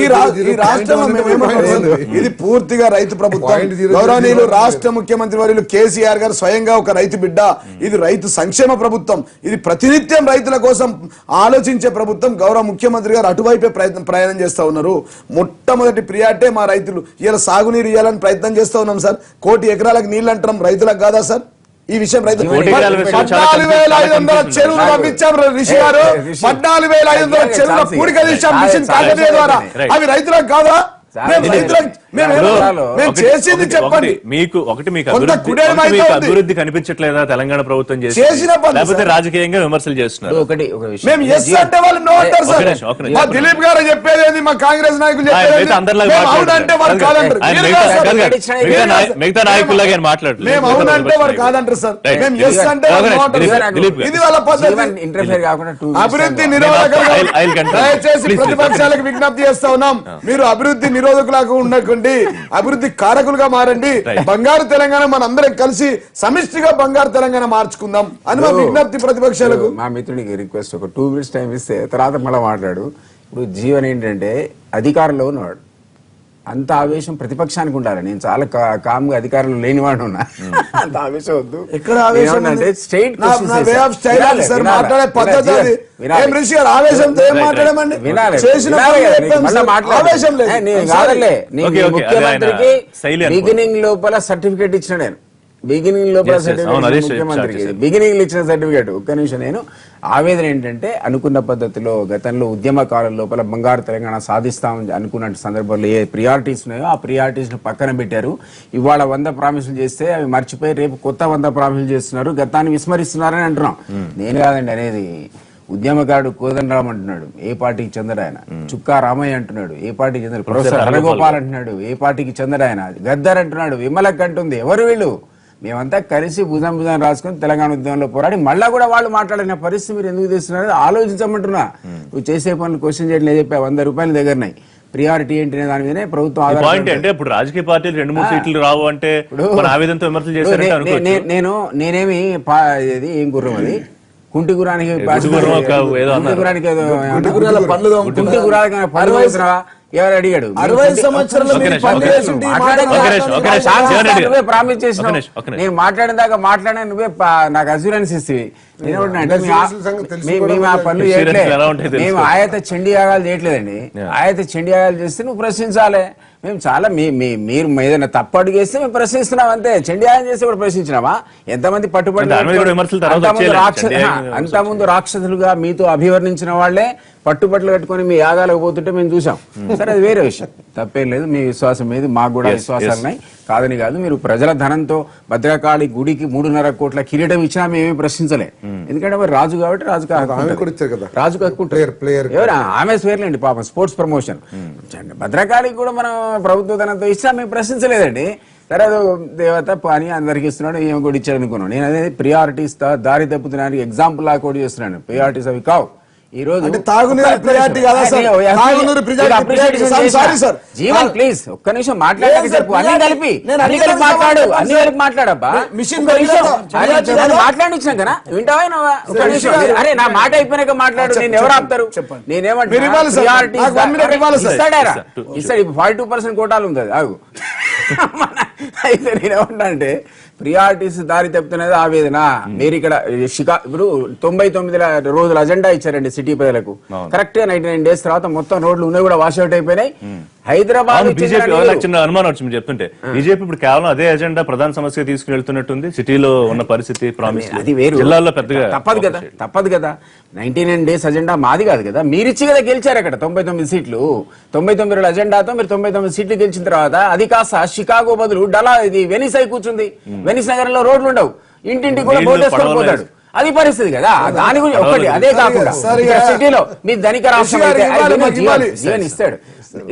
ఈ రాష్ట్రంలో మేమేమంటున్నాం, ఇది పూర్తిగా రైతు ప్రభుత్వం. గౌరవనీయులు రాష్ట్ర ముఖ్యమంత్రి వర్యులు కేసీఆర్ గారు స్వయంగా ఒక రైతు బిడ్డ. ఇది రైతు సంక్షేమ ప్రభుత్వం, ఇది ప్రతినిత్యం రైతుల కోసం ఆలోచించే ప్రభుత్వం. గౌరవ ముఖ్యమంత్రి గారు అటువైపే ప్రయాణం చేస్తా ఉన్నారు. మొట్టమొదటి ప్రియారిటీ మా రైతులు. ఇలా సాగునీరు ఇవ్వాలని ప్రయత్నం చేస్తా ఉన్నాం సార్. 1 కోటి ఎకరాలకు నీళ్ళు అంటున్నాం, రైతులకు కాదా సార్? ఈ విషయం రైతు 14,500 చెరువులు పంపించాం రిషి గారు, 14,500 చెరువుల పూడిక తీసాం మిషన్ కాకతీయ ద్వారా. అవి రైతులకు కాదా? మేము చేసింది చెప్పండి. మీకు అభివృద్ధి కనిపించట్లేదా తెలంగాణ ప్రభుత్వం చేసిన పని లేకపోతే రాజకీయంగా విమర్శలు చేస్తున్నారు? మేము ఎస్ అంటే వాళ్ళు నో అంటారు సార్. మా దిలీప్ గారు చెప్పేది, మా కాంగ్రెస్ నాయకులు చెప్పేది అవునంటే వారు కాదంటారు. మిగతా నాయకుల్లాగా మాట్లాడలేదు. మేము అవునంటే వారు కాదంటారు సార్. మేము ఎస్ అంటే ఇది వాళ్ళ పద్ధతి. అభివృద్ధి నిరోధకులు దయచేసి ప్రతిపక్షాలకు విజ్ఞప్తి చేస్తా ఉన్నాం, మీరు అభివృద్ధి నిరోధకులకు ఉండకండి, అభివృద్ధి కారకులుగా మారండి. బంగారు తెలంగాణ మనందరం కలిసి సమిష్టిగా బంగారు తెలంగాణ మార్చుకుందాం అని మా విజ్ఞప్తి ప్రతిపక్షాలకు. మా మిత్రుడికి రిక్వెస్ట్, ఒక 2 minutes టైం ఇస్తే తర్వాత మళ్ళీ మాట్లాడు. ఇప్పుడు జీవన్ ఏంటంటే అధికారంలో ఉన్నవాడు, అంత ఆవేశం ప్రతిపక్షానికి ఉండాలి. నేను చాలా కామ్గా అధికారంలో లేనివాడు ఉన్నా, అంత ఆవేశం వద్దు. ఎక్కడ ఆవేశం అంటే స్ట్రైట్ మాట్లాడే పద్ధతి అది. ఏం రిషి గారు ఆవేశంతో ఏం మాట్లాడమండి? ఆవేశం లేదు. ముఖ్యమంత్రికి బిగినింగ్ లోపల సర్టిఫికేట్ ఇచ్చిన నేను, బిగినింగ్ లోపల ముఖ్యమంత్రికి బిగినింగ్ ఇచ్చిన సర్టిఫికేట్. ఒక్క నిమిషం, నేను ఆవేదన ఏంటంటే అనుకున్న పద్ధతిలో గతంలో ఉద్యమకాలం లోపల బంగారు తెలంగాణ సాధిస్తామని అనుకున్న సందర్భంలో ఏ ప్రియారిటీస్ ఉన్నాయో ఆ ప్రియారిటీస్ ను పక్కన పెట్టారు. ఇవాళ 100 ప్రామిసులు చేస్తే అవి మర్చిపోయి రేపు కొత్త 100 ప్రామిసులు చేస్తున్నారు, గతాన్ని విస్మరిస్తున్నారని అంటున్నాం. నేను కాదండి అనేది, ఉద్యమకారుడు కోదండరామ్ అంటున్నాడు, ఏ పార్టీకి చెందడు ఆయన. చుక్కా రామయ్య అంటున్నాడు, ఏ పార్టీకి చెందడు. ప్రొఫెసర్ హరగోపాల్ అంటున్నాడు, ఏ పార్టీకి చెందడు ఆయన. గద్దర్ అంటున్నాడు, విమలక్ అంటుంది. ఎవరు వీళ్ళు? మేమంతా కలిసి భుజం రాసుకుని తెలంగాణ ఉద్యమంలో పోరాడి మళ్ళా కూడా వాళ్ళు మాట్లాడిన పరిస్థితి మీరు ఎందుకు తెస్తున్నారు ఆలోచించమంటున్నా. నువ్వు చేసే పనులు క్వశ్చన్ చేయడం చెప్పా, 100 రూపాయల దగ్గరన్నాయి. ప్రియారిటీ ఏంటి దాని మీదనే ప్రభుత్వం పాయింట్ అంటే ఇప్పుడు రాజకీయ పార్టీలు 2-3 సీట్లు రావు అంటే ఆవేదనతో విమర్శలు చేశారంటే నేనేమి ఏం గుర్రం అది కుంటి గురానికి ఎవరు అడిగాడు? 60 సంవత్సరాలు ఒక్క మీరు నిమిషం, పని ఒక్క చేసి ఉంటే ఈ మాట ఒక్క నిమిషం, ఒక్క నిమిషం. శివన్ రెడ్డి నువ్వే గారు. ప్రామిస్ చేసినావు. ఒక్క నిమిషం. నేను మాట్లాడిన దాకా మాట్లాడినా నువ్వే నాకు అస్యూరెన్స్ ఇస్తావి. నేనేమంటున్నా మేము ఆ పనులు చేయట్లే. ఎలా ఉంటాయో తెలుసు. మేము ఆయత చండీ యాగాలు చేయట్లేదండి. ఆయత చండీ యాగాలు చేస్తే నువ్వు ప్రశ్నించాలి. మేము చాలా మీరు ఏదైనా తప్పు అడుగేస్తే మేము ప్రశ్నిస్తున్నాం అంతే. చండీ యాగం చేస్తే కూడా ప్రశ్నించినామా? ఎంతమంది పట్టుబడి దాని మీద కూడా విమర్శలు తర్వాత వచ్చేయాలి. అంతకుముందు రాక్షసులుగా మీతో అభివర్ణించిన వాళ్లే పట్టుబట్టలు కట్టుకొని మీ యాగాలకు పోతుంటే మేము చూసాం. సరే, అది వేరే విషయం, తప్పేం లేదు. మీ విశ్వాసం మీద మాకు కూడా విశ్వాసాలు ఉన్నాయి, కాదని కాదు. మీరు ప్రజల ధనంతో భద్రకాళి గుడికి 3.5 కోట్ల కిరీటం ఇచ్చినా మేమేమి ప్రశ్నించలే. ఎందుకంటే మరి రాజు కాబట్టి రాజుకు ఎవరు ఆమె స్వేర్లేండి పాపం, స్పోర్ట్స్ ప్రమోషన్. భద్రకాళికి కూడా మనం ప్రభుత్వ ధనంతో ఇచ్చినా మేము ప్రశ్నించలేదండి. సరే, అదో దేవత పని అందరికి ఇస్తున్నాడు, ఏమి కూడా ఇచ్చాడు అనుకున్నాను. నేను అదే ప్రియారిటీస్ దారి తప్పుతున్నాను ఎగ్జాంపుల్ లా కూడా చేస్తున్నాను. ప్రియారిటీస్ అవి కావు. ఈ రోజు జీవన్ ప్లీజ్ ఒక్క నిమిషం మాట్లాడక చెప్పు. అన్ని కలిపి మాట్లాడు, అన్ని కలిపి మాట్లాడబ్బా. మాట్లాడిచ్చిన కదా వింటావా? ఒక్క నిమిషం. అరే, నా మాట అయిపోయినాక మాట్లాడు. నేను ఎవరు ఆపుతారు? నేనేమంటాడు ఇస్తాడు. 42% కోటాలు ఉంది అది. ఆగు. అయితే నేనేమంటా అంటే ప్రియారిటీస్ దారి తప్పుతున్నది ఆవేదన. మీరు ఇక్కడ ఇప్పుడు 99 రోజుల అజెండా ఇచ్చారండి సిటీ ప్రజలకు. కరెక్ట్ గా 99 డేస్ తర్వాత మొత్తం రోడ్లు ఉన్నాయి కూడా వాషౌట్ అయిపోయినాయి. హైదరాబాద్ బీజేపీ చిన్న అనుమానం వచ్చింది చెప్తుంటే, బీజేపీ ఇప్పుడు కేవలం అదే ఎజెండా ప్రధాన సమస్య తీసుకుని వెళ్తున్నట్టుంది. సిటీలో ఉన్న పరిస్థితి ప్రామిస్ అది వేరు. జిల్లాల్లో పెద్దగా తప్పదు కదా. 99 డేస్ అజెండా మాది కాదు కదా, మీరిచ్చి కదా గెలిచారు అక్కడ 99 సీట్లు. 99 రోజుల అజెండాతో మీరు 99 సీట్లు గెలిచిన తర్వాత అది కాస్త షికాగో బదులు ఇది వెనిస్ అయి కూర్చుంది. వెనిస్ నగరంలో రోడ్లు ఉండవు, ఇంటింటికి కూడా బోటేసుకొని పోతాడు. అది పరిస్థితి కదా. దాని గురించి ఒకటి అదే కాకుండా సిటీలో మీ ధనిక రాష్ట్రం ఇస్తాడు.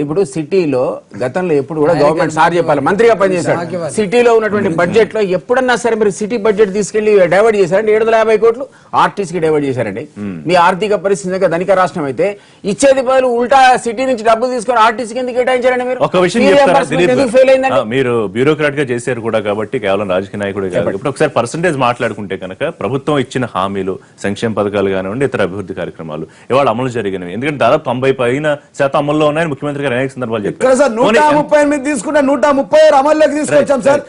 ఇప్పుడు సిటీలో గతంలో ఎప్పుడు కూడా గవర్నమెంట్ సార్ చెప్పాలి, మంత్రిగా పనిచేశాడు. సిటీలో ఉన్నటువంటి బడ్జెట్ లో ఎప్పుడన్నా సరే మీరు సిటీ బడ్జెట్ తీసుకెళ్లి డైవర్ట్ చేశారండి. 750 కోట్లు ఆర్టీసీ కి డైవర్ట్ చేశారండి. మీ ఆర్థిక పరిస్థితి ధనిక రాష్ట్రం అయితే ఇచ్చేది బదులు ఉల్టా సిటీ నుంచి డబ్బులు తీసుకొని ఆర్టీసీకి ఎందుకు కేటాయించారండి? మీరు ఒక విషయం మీరు బ్యూరోక్రాట్ గా చేశారు కూడా కాబట్టి కేవలం రాజకీయ నాయకుడు కాదు. ఇప్పుడు ఒకసారి పర్సంటేజ్ మాట్లాడుకుంటే కనుక ప్రభుత్వం ఇచ్చిన హామీలు, సంక్షేమ పథకాలు కానివ్వండి, ఇతర అభివృద్ధి కార్యక్రమాలు ఇవాళ అమలు జరిగినవి. ఎందుకంటే దాదాపు 90% అమల్లో ఉన్నాయని ముఖ్యమంత్రి గారు అనేక సందర్భాలు చెప్పారు. 138 తీసుకుంటే 136 అమల్లోకి తీసుకొచ్చాం సార్.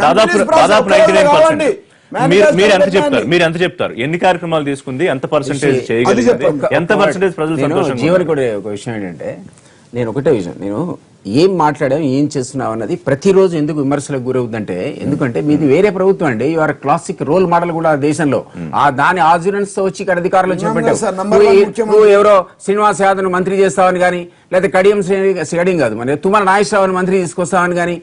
దాదాపు 99%. మీరు ఎంత చెప్తారు? ఎన్ని కార్యక్రమాలు తీసుకుంది, ఎంత పర్సెంటేజ్ చేయగలిగింది, ఎంత పర్సెంటేజ్ ప్రజలు సంతోషంగా? జీవన్ కూడా ఒక విషయం ఏంటంటే, నేను ఒకటే విషయం, నేను ఏం మాట్లాడాం ఏం చేస్తున్నావు అన్నది ప్రతిరోజు ఎందుకు విమర్శలకు గురవుతుందంటే, ఎందుకంటే మీది వేరే ప్రభుత్వం అండి. యువర్ క్లాసిక్ రోల్ మోడల్ కూడా దేశంలో. దాని ఆర్డినెన్స్ తో వచ్చి ఇక్కడ అధికారులు నువ్వు ఎవరో శ్రీనివాస్ యాదవ్ మంత్రి చేస్తావని కానీ, లేదా కడియం శ్రీకడియం కాదు మరి తుమ్మల నాగేశ్వరరావు మంత్రి తీసుకొస్తామని కానీ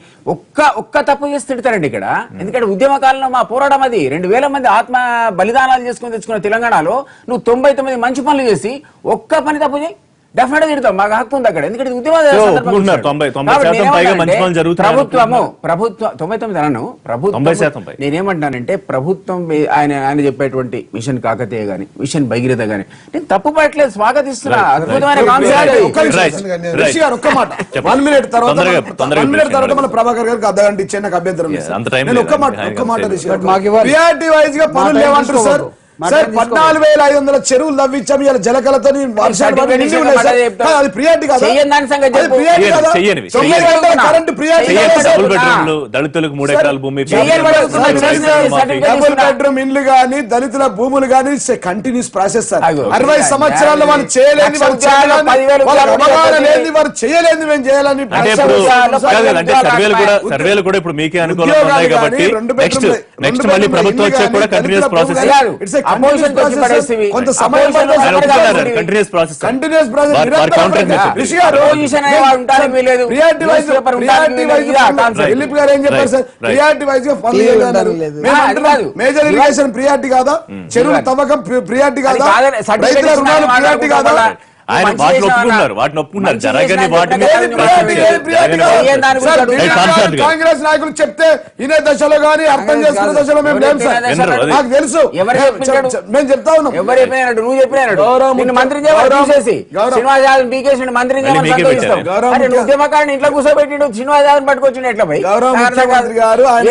ఒక్క తప్పు చేసి తిడతారండి ఇక్కడ. ఎందుకంటే ఉద్యమ కాలంలో మా పోరాటం అది. 2000 మంది ఆత్మ బలిదానాలు చేసుకుని తెచ్చుకున్న తెలంగాణలో నువ్వు 99 మంచి పనులు చేసి ఒక్క పని తప్పు చేయి, డెఫినెట్ గా తిడతాం. మాకు హక్కు ఉంది అక్కడ. ఎందుకంటే నేనేమంటానంటే ప్రభుత్వం ఆయన చెప్పేటువంటి మిషన్ కాకతీయ గాని, మిషన్ భగీరథ గాని నేను తప్పు పట్టలేదు, స్వాగతిస్తున్నా. అద్భుతమైన ఒక్క మాట 1 మినిట్ తర్వాత మన ప్రభాకర్ గారికి అర్ధగంట ఇచ్చే నాకు అభ్యంతరం లేదు. ఒక్క మాట ప్రియారిటీ వైజ్ గా పనులు లేవంటారు సార్. 14,500 చెరువులు తవ్వించాం ఇలా జలకలతో. దళితులకు 3 ఎకరాల భూమి, డబుల్ బెడ్రూమ్ ఇండ్లు గానీ, దళితుల భూములు గానీ కంటిన్యూస్ ప్రాసెస్ సార్. 60 సంవత్సరాల్లో వాళ్ళు చేయలేని, వారు చేయలేని మేము చేయాలని సర్వేలు కూడా ఇప్పుడు మీకే అనుకూలంగా ఉన్నాయి కాబట్టి నెక్స్ట్ మళ్ళీ ప్రభుత్వం వచ్చే కూడా కంటిన్యూస్ ప్రాసెస్. కొంత సమయం continuous process major irrigation priority కాదా? చెరువుల తవ్వకం ప్రియారిటీ కాదా? రైతుల రుణాలు ప్రియారిటీ కాదా? ఆయన వాటిని ఒప్పుకున్నారు జరగని వాటిని కాంగ్రెస్ నాయకులు చెప్తే ఇదే దశలో గానీ అర్థం చేసుకునే దశలో మేము లేము సార్. నాకు తెలుసు, మేము చెప్తా ఉన్నాం. ఎవరు చెప్పినాడు? నువ్వు చెప్పినాడు. మంత్రి ఉద్యమకాన్ని ఇంట్లో కూర్చోబెట్టి శ్రీనివాస్ యాదవ్ పట్టుకొచ్చిండు ఎట్లా పోయి? గౌరవ ముఖ్యమంత్రి గారు ఆయన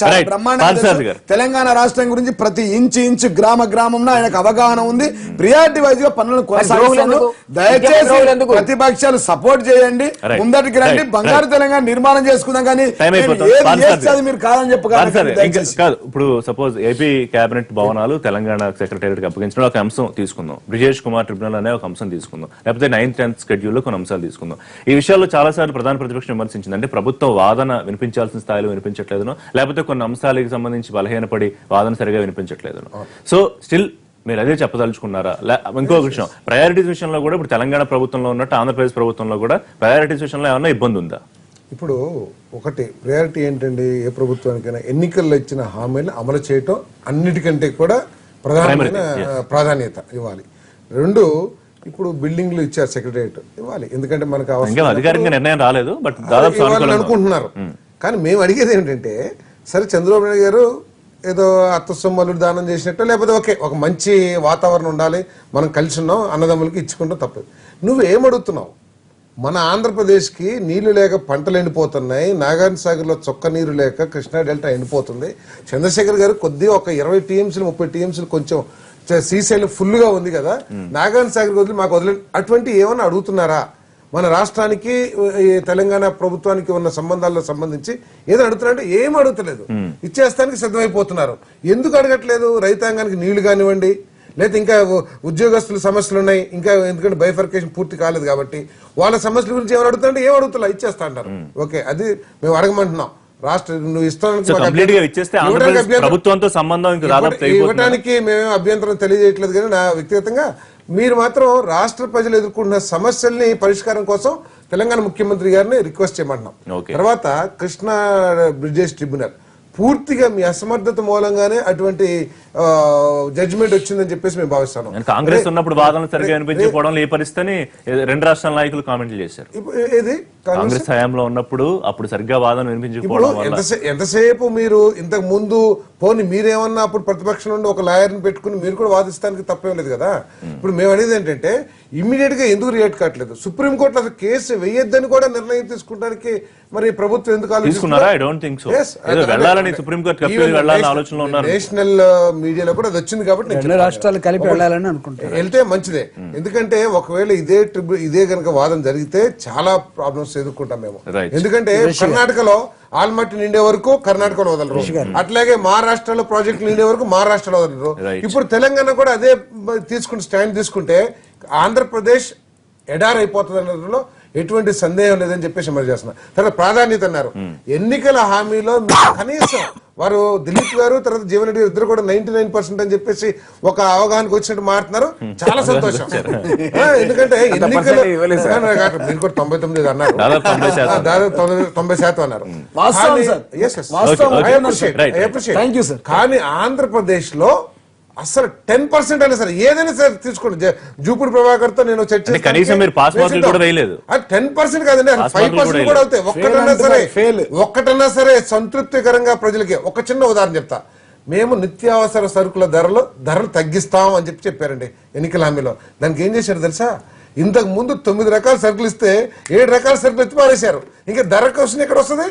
చాలా బ్రహ్మాండంగా తెలంగాణ రాష్ట్రం గురించి ప్రతి ఇంచు గ్రామంలో ఆయనకు అవగాహన ఉంది. ప్రియారిటీ వైజ్ గా పనులను కొనసాగిస్తున్నారు. దయచేసి ద్రోహులు ఎందుకు? ప్రతిపక్షాలు సపోర్ట్ చేయండి, Right. ముందటికి రండి, Right. బంగారు తెలంగాణ నిర్మాణం చేసుకుందాం. కానీ Time అయిపోతుంది. ఏది పాన్ చేస్తే సార్. అది మీరు కాదని కాదు సార్, ఇంకా చెప్పగలరు. కాదు. ఇప్పుడు సపోజ్ ఏపీ కేబినెట్ భవనాలు తెలంగాణ సెక్రటేరియట్ కి అప్పగించిన ఒక అంశం తీసుకుందాం, బ్రిజేష్ కుమార్ ట్రిబ్యునల్ అనే ఒక అంశం తీసుకుందాం, లేకపోతే 9th 10th షెడ్యూల్ లో కొన్ని అంశాలు తీసుకుందాం. ఈ విషయాల్లో చాలా సార్లు ప్రధాన ప్రతిపక్షం విమర్శించింది, అంటే ప్రభుత్వం వాదన వినిపించాల్సిన స్థాయిలో వినిపించట్లేదనో, లేకపోతే కొన్ని అంశాలకు సంబంధించి బలహీనపడి వాదన సరిగా వినిపించట్లేదనో. సో స్టిల్ మీరు అదే చెప్పదలుచుకున్నారా? ఇంకొక విషయం, ప్రయారిటీస్ విషయంలో కూడా ఇప్పుడు తెలంగాణ ప్రభుత్వంలో ఉన్నట్టు ఆంధ్రప్రదేశ్ ప్రభుత్వంలో కూడా ప్రయారిటీస్ విషయంలో ఏమన్నా ఇబ్బంది ఉందా? ఇప్పుడు ఒకటి ప్రయారిటీ ఏంటండి, ఏ ప్రభుత్వానికైనా ఎన్నికల్లో ఇచ్చిన హామీలను అమలు చేయటం అన్నిటికంటే కూడా ప్రధానమైన ప్రాధాన్యత ఇవ్వాలి. రెండు, ఇప్పుడు బిల్డింగ్లు ఇచ్చారు, సెక్రటరియట్ ఇవ్వాలి, ఎందుకంటే మనకు ఇంకా అధికారికంగా నిర్ణయం రాలేదు, బట్ దాదాపు ఇవ్వాలని అనుకుంటున్నారు. కానీ మేము అడిగేది ఏంటంటే, సరే చంద్రబాబు నాయుడు గారు ఏదో అత్త సొమ్మలు దానం చేసినట్టు, లేకపోతే ఓకే ఒక మంచి వాతావరణం ఉండాలి, మనం కలిసి ఉన్నాం, అన్నదమ్ములకి ఇచ్చుకుంటాం, తప్పదు. నువ్వు ఏమడుగుతున్నావు? మన ఆంధ్రప్రదేశ్కి నీళ్లు లేక పంటలు ఎండిపోతున్నాయి, నాగార్జున సాగర్లో చొక్క నీరు లేక కృష్ణా డెల్టా ఎండిపోతుంది. చంద్రశేఖర్ గారు కొద్దిగా ఒక 20 టీఎంసీలు 30 టీఎంసీలు కొంచెం శ్రీశైలం ఫుల్ గా ఉంది కదా, నాగార్జున సాగర్ వదిలి మాకు వదిలే, అటువంటి ఏమన్నా అడుగుతున్నారా? మన రాష్ట్రానికి తెలంగాణ ప్రభుత్వానికి ఉన్న సంబంధాలకు సంబంధించి ఏదో అడుగుతున్నారంటే ఏం అడుగుతలేదు, ఇచ్చేస్తానికి సిద్ధమైపోతున్నారు. ఎందుకు అడగట్లేదు? రైతాంగానికి నీళ్లు కానివ్వండి, లేదా ఇంకా ఉద్యోగస్తుల సమస్యలు ఉన్నాయి, ఇంకా ఎందుకంటే బైఫర్కేషన్ పూర్తి కాలేదు కాబట్టి వాళ్ళ సమస్యల గురించి ఏమైనా అడుగుతుంటే ఏం అడుగుతున్నా, ఇచ్చేస్తా అంటారు. ఓకే, అది మేము అడగమంటున్నాం. రాష్ట్ర నువ్వు ప్రభుత్వంతో సంబంధం ఇవ్వడానికి మేమేం అభ్యంతరం తెలియజేయట్లేదు, కానీ నా వ్యక్తిగతంగా మీరు మాత్రం రాష్ట్ర ప్రజలు ఎదుర్కొంటున్న సమస్యల్ని పరిష్కారం కోసం తెలంగాణ ముఖ్యమంత్రి గారిని రిక్వెస్ట్ చేయమంటున్నాం. తర్వాత కృష్ణా బ్రిజేష్ ట్రిబ్యునల్ పూర్తిగా మీ అసమర్థత మూలంగానే అటువంటి జడ్జిమెంట్ వచ్చిందని చెప్పేసి మేము భావిస్తాను. కాంగ్రెస్ ఉన్నప్పుడు వాదనలు సరిగా వినిపించకపోవడంలో ఈ పరిస్థితిని రెండు రాష్ట్రాల నాయకులు కామెంట్లు చేశారు. ఏది కాంగ్రెస్ హయాంలో ఉన్నప్పుడు అప్పుడు సరిగ్గా వాదన వినిపించకపోవడం వల్ల ఎంతసేపు మీరు ఇంతకు ముందు పోనీ మీరేమన్నా అప్పుడు ప్రతిపక్షం నుండి ఒక లాయర్ని పెట్టుకుని మీరు కూడా వాదిస్తానికి తప్పేం లేదు కదా. ఇప్పుడు మేము అనేది ఏంటంటే ఇమ్మీడియట్ గా ఎందుకు రియాక్ట్ కావట్లేదు? సుప్రీంకోర్టులో అసలు కేసు వేయొద్దని కూడా నిర్ణయం తీసుకుంటానికి మరి ప్రభుత్వం ఎందుకు తీసుకున్నారా? I don't think so. వెళ్ళాలని సుప్రీంకోర్టు వెళ్ళాలని ఆలోచనలో ఉన్నారు. నేషనల్ మీడియాలో కూడా అది వచ్చింది కాబట్టి రెండు రాష్ట్రాలు కలిపి వెళ్ళాలని అనుకుంటారు. వెళ్తే మంచిదే, ఎందుకంటే ఒకవేళ ఇదే కనుక వాదన జరిగితే చాలా ప్రాబ్లమ్స్ ఎదుర్కొంటాం మేము. ఎందుకంటే కర్ణాటకలో ఆల్మట్టి నిండే వరకు కర్ణాటకలో వదలరు, అట్లాగే మహారాష్ట్రలో ప్రాజెక్టులు నిండే వరకు మహారాష్ట్రలో వదలరు. ఇప్పుడు తెలంగాణ కూడా అదే స్టాండ్ తీసుకుంటే ఆంధ్రప్రదేశ్ ఎడార్ అయిపోతుంది అన్నట్లో ఎటువంటి సందేహం లేదని చెప్పేసి మరి చేస్తున్నారు. తర్వాత ప్రాధాన్యత అన్నారు, ఎన్నికల హామీలో కనీసం వారు దిలీప్ గారు తర్వాత జీవన్ రెడ్డి ఇద్దరు కూడా 99% అని చెప్పేసి ఒక అవగాహనకు వచ్చినట్టు మారుతున్నారు. చాలా సంతోషం, ఎందుకంటే ఎన్నికలు మీరు కూడా 99 అన్నారు, దాదాపు 90% అన్నారు. కానీ ఆంధ్రప్రదేశ్ లో అసలు 10% అయినా సరే ఏదైనా సరే తీసుకోండి. జూపూడి ప్రభాకర్ తో నేను చర్చ 10% కాదండి, 5% కూడా అవుతాయి. ఒక్కటన్నా సరే సంతృప్తికరంగా ప్రజలకి. ఒక చిన్న ఉదాహరణ చెప్తా. మేము నిత్యావసర సరుకుల ధరలు తగ్గిస్తాం అని చెప్పారండి ఎన్నికల హామీలో. దానికి ఏం చేశారు తెలుసా? ఇంతకు ముందు 9 రకాల సరుకులు ఇస్తే 7 రకాల సరుకులు ఎత్తి పారేశారు. ఇంకా ధర క్వశ్చన్ ఎక్కడ వస్తుంది?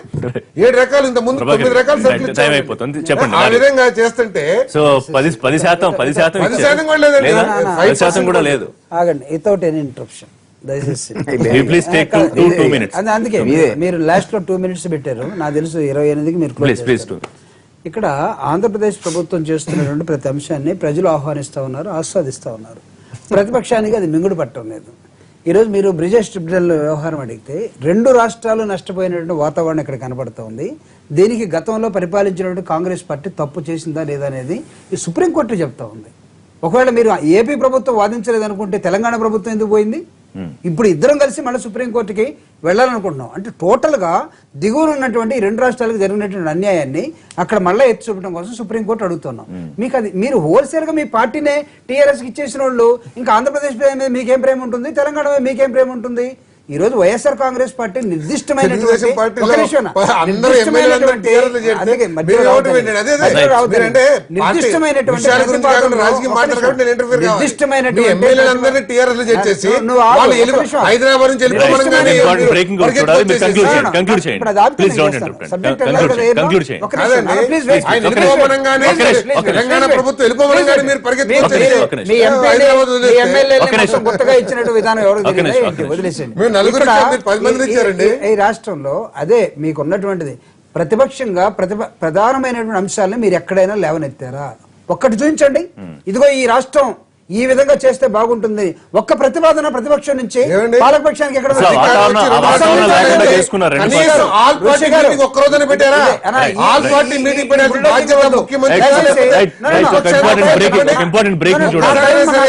7 రకాలు ఇంత ముందు 9 రకాల సరుకులు ఆ విధంగా చేస్తుంటే 10% కూడా లేదండి, 5% కూడా లేదు. ఆగండి, వితౌట్ ఎనీ ఇంటరప్షన్ దయచేసి. అందుకే మీరు లాస్ట్ లో 2 minutes పెట్టారు, నాకు తెలుసు 28కి మీరు క్లోజ్ చేస్తారు. ఇక్కడ ఆంధ్రప్రదేశ్ ప్రభుత్వం చేస్తున్నటువంటి ప్రతి అంశాన్ని ప్రజలు ఆహ్వానిస్తా ఉన్నారు, ఆస్వాదిస్తా ఉన్నారు. ప్రతిపక్షానికి అది మింగుడు పట్టడం లేదు. ఈరోజు మీరు బ్రిజేష్ ట్రిబ్యునల్ వ్యవహారం అడిగితే 2 రాష్ట్రాలు నష్టపోయినటువంటి వాతావరణం ఇక్కడ కనబడుతూ ఉంది. దీనికి గతంలో పరిపాలించినటువంటి కాంగ్రెస్ పార్టీ తప్పు చేసిందా లేదా అనేది ఈ సుప్రీంకోర్టు చెప్తా ఉంది. ఒకవేళ మీరు ఏపీ ప్రభుత్వం వాదించలేదు అనుకుంటే తెలంగాణ ప్రభుత్వం ఎందుకు పోయింది? ఇప్పుడు ఇద్దరం కలిసి మళ్ళీ సుప్రీంకోర్టుకి వెళ్ళాలనుకుంటున్నాం. అంటే టోటల్ గా దిగువన ఉన్నటువంటి 2 రాష్ట్రాలకు జరిగినటువంటి అన్యాయాన్ని అక్కడ మళ్ళీ ఎత్తి చూపడం కోసం సుప్రీంకోర్టు అడుగుతున్నాం. మీకు అది మీరు హోల్సేల్ గా మీ పార్టీనే టీఆర్ఎస్ కి ఇచ్చేసిన వాళ్ళు ఇంకా ఆంధ్రప్రదేశ్ మీద మీకేం ప్రేమ ఉంటుంది, తెలంగాణ మీద మీకేం ప్రేమ ఉంటుంది? ఈ రోజు వైఎస్ఆర్ కాంగ్రెస్ పార్టీ నిర్దిష్టమైనటువంటి తెలుగుదేశం పార్టీలో ఒక నిమిషం అన్న. అందరూ నిర్దిష్టమైనటువంటి- ఎమ్మెల్యేలందరూ టీఆర్ఎస్లు చేస్తే అందుకే మధ్యలో మీరు రావద్దండి. ఓటు వేయండి. అదే, మధ్యలో రావద్దండి. మీరంటే పార్టీ నిర్దిష్టమైనటువంటి విషయాల గురించి కాకుండా ప్రతిపాదనలో రాజకీయం ఒక మాట్లాడరు కాబట్టి నేను ఇంటర్ఫీర్ కావాలి. నిర్దిష్టమైనటువంటి మీ ఎమ్మెల్యేలందరినీ టీఆర్ఎస్లు చేసేసి నువ్వు ఆగు, వాళ్ళు ఒక నిమిషం. హైదరాబాద్ నుంచి వెళ్ళిపోమని కానీ Important breaking news చూడాలి. మీరు conclude చేయండి. Conclude చేయండి. ఇప్పుడు అది ఆపితే Please నేను don't చేస్తాను. interrupt. Subject Conclude ఎలా చేయండి. కదా Conclude చేయండి. ఒక నిమిషం. కాదండి. Please wait. ఆయన ఒక వెళ్ళిపోమనగానే నిమిషం. తెలంగాణ ప్రభుత్వం వెళ్ళిపోమనగానే మీరు పరిగెత్తుకు మీ- వచ్చేసి ఒక నిమిషం. మీ ఎమ్మెల్యే హైదరాబాద్ మీ వదిలేస్తే ఎమ్మెల్యేని ఒక నిమిషం. మొత్తం గుత్తగా ఇచ్చినట్టు విధానం ఎవరు ఒక నిమిషం, ఒక నిమిషం. వదిలేసేయండి. మేము నలుగురు ఇక్కడ ఇచ్చాం, మీరు 10 మందిని ఈ- ఇచ్చారండి. ఈ రాష్ట్రంలో అదే మీకు ఉన్నటువంటిది ప్రతిపక్షంగా ప్రధానమైనటువంటి అంశాలను మీరు ఎక్కడైనా లేవనెత్తారా? ఒక్కటి చూపించండి. ఇదిగో ఈ రాష్ట్రం ఈ విధంగా చేస్తే బాగుంటుంది ఒక్క ప్రతిపాదన ప్రతిపక్షం నుంచి ఏమండి? పాలకపక్షానికి ఎక్కడ అసలు వచ్చింది? వాతావరణం లేకుండా అసెంబ్లీ చేసుకున్నారు రెండు కనీసం పార్టీలు. ఆల్ పార్టీ ఋషి గారు. మీటింగ్ ఒక్క రోజునే పెట్టారా? అన్నా, ఆల్ ఈ- పార్టీ ఈ- మీటింగ్ ఈ పెట్టాల్సిన బుల్డోజర్ బాధ్యత వద్దు. ముఖ్యమంత్రి Right, దయచేసి- right, right, No, no, right. no. ఒక important breaking- ఒక important breaking చూడాలి.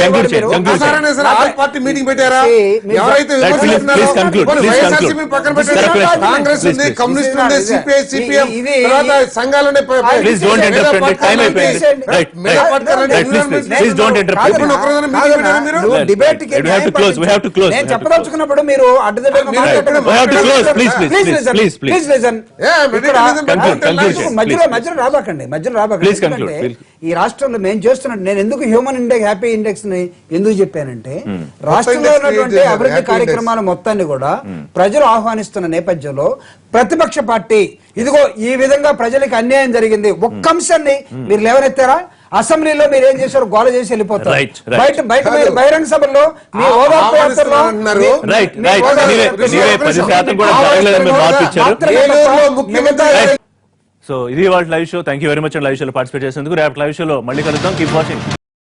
Conclude చేయండి. Conclude చేయండి. అసలు ఆల్ పార్టీ మీటింగ్ పెట్టారా? See, మీరు- ఎవరైతే Right, please- విమర్శిస్తున్నారో please conclude. వాళ్ళు Please వైఎస్ఆర్సీపీ conclude. పక్కన Correct పెట్టారు. question. కాంగ్రెస్ Please, ఉంది, please. కమ్యూనిస్ట్ ఉంది, ఇది- సిపిఐ, సిపిఎం, ఇది- తర్వాత సంఘాలున్నాయి. Please don't interrupt అండి. Time అయిపోయింది. Right, right. Please don't interrupt. ఇప్పుడు ఒక రోజున మీటింగ్ పెట్టారా మీరు? నువ్వు Right, debate కి right. We have to close. We have to close. నేను We have to చెప్పదలుచుకున్నప్పుడు మీరు అడ్డదిడ్డంగా మీరు మాట్లాడటం We have to close. Please, please, Please please, listen. please, please. Please listen. Yeah, ఇక్కడ Conclude, conclude చేయండి. మధ్యలో Please. మధ్యలో రాబాకండి మధ్యలో రాబాకండి Please conclude, ఎందుకంటే please. ఈ రాష్ట్రంలో మేము చేస్తున్నట్టు నేను ఎందుకు హ్యూమన్ ఇండెక్స్ హ్యాపీ ఇండెక్స్ ని ఎందుకు చెప్పానంటే రాష్ట్రంలో index ఉన్నటువంటి create చేశారు, అభివృద్ధి happy కార్యక్రమాల మొత్తాన్ని కూడా ప్రజలు ఆహ్వానిస్తున్న నేపథ్యంలో ప్రతిపక్ష పార్టీ ఇదిగో ఈ విధంగా ప్రజలకు అన్యాయం జరిగింది ఒక్క అంశాన్ని మీరు లేవనెత్తారా? అసెంబ్లీలో మీరు ఏం చేశారు? గోల చేసి వెళ్ళిపోతారు. Right, right. బయట బయట మీరు బహిరంగ సభలో మీ ఓదార్పు యాత్రలో అంటున్నారు. Right, మీ right. ఓదార్పు- నీవే 10% కూడా జరగలేదని మీరు మార్పు ఇచ్చారు. మాత్రమే ఏలూరులో తప్ప ముఖ్యమంత్రి మిగతా- సో ఇది వాళ్ళ live show. Thank you very much live షోలో పార్టిసిపేట్ చేసేందుకు. రేపు లైవ్ షోలో మళ్ళీ కలుద్దాం. Keep watching.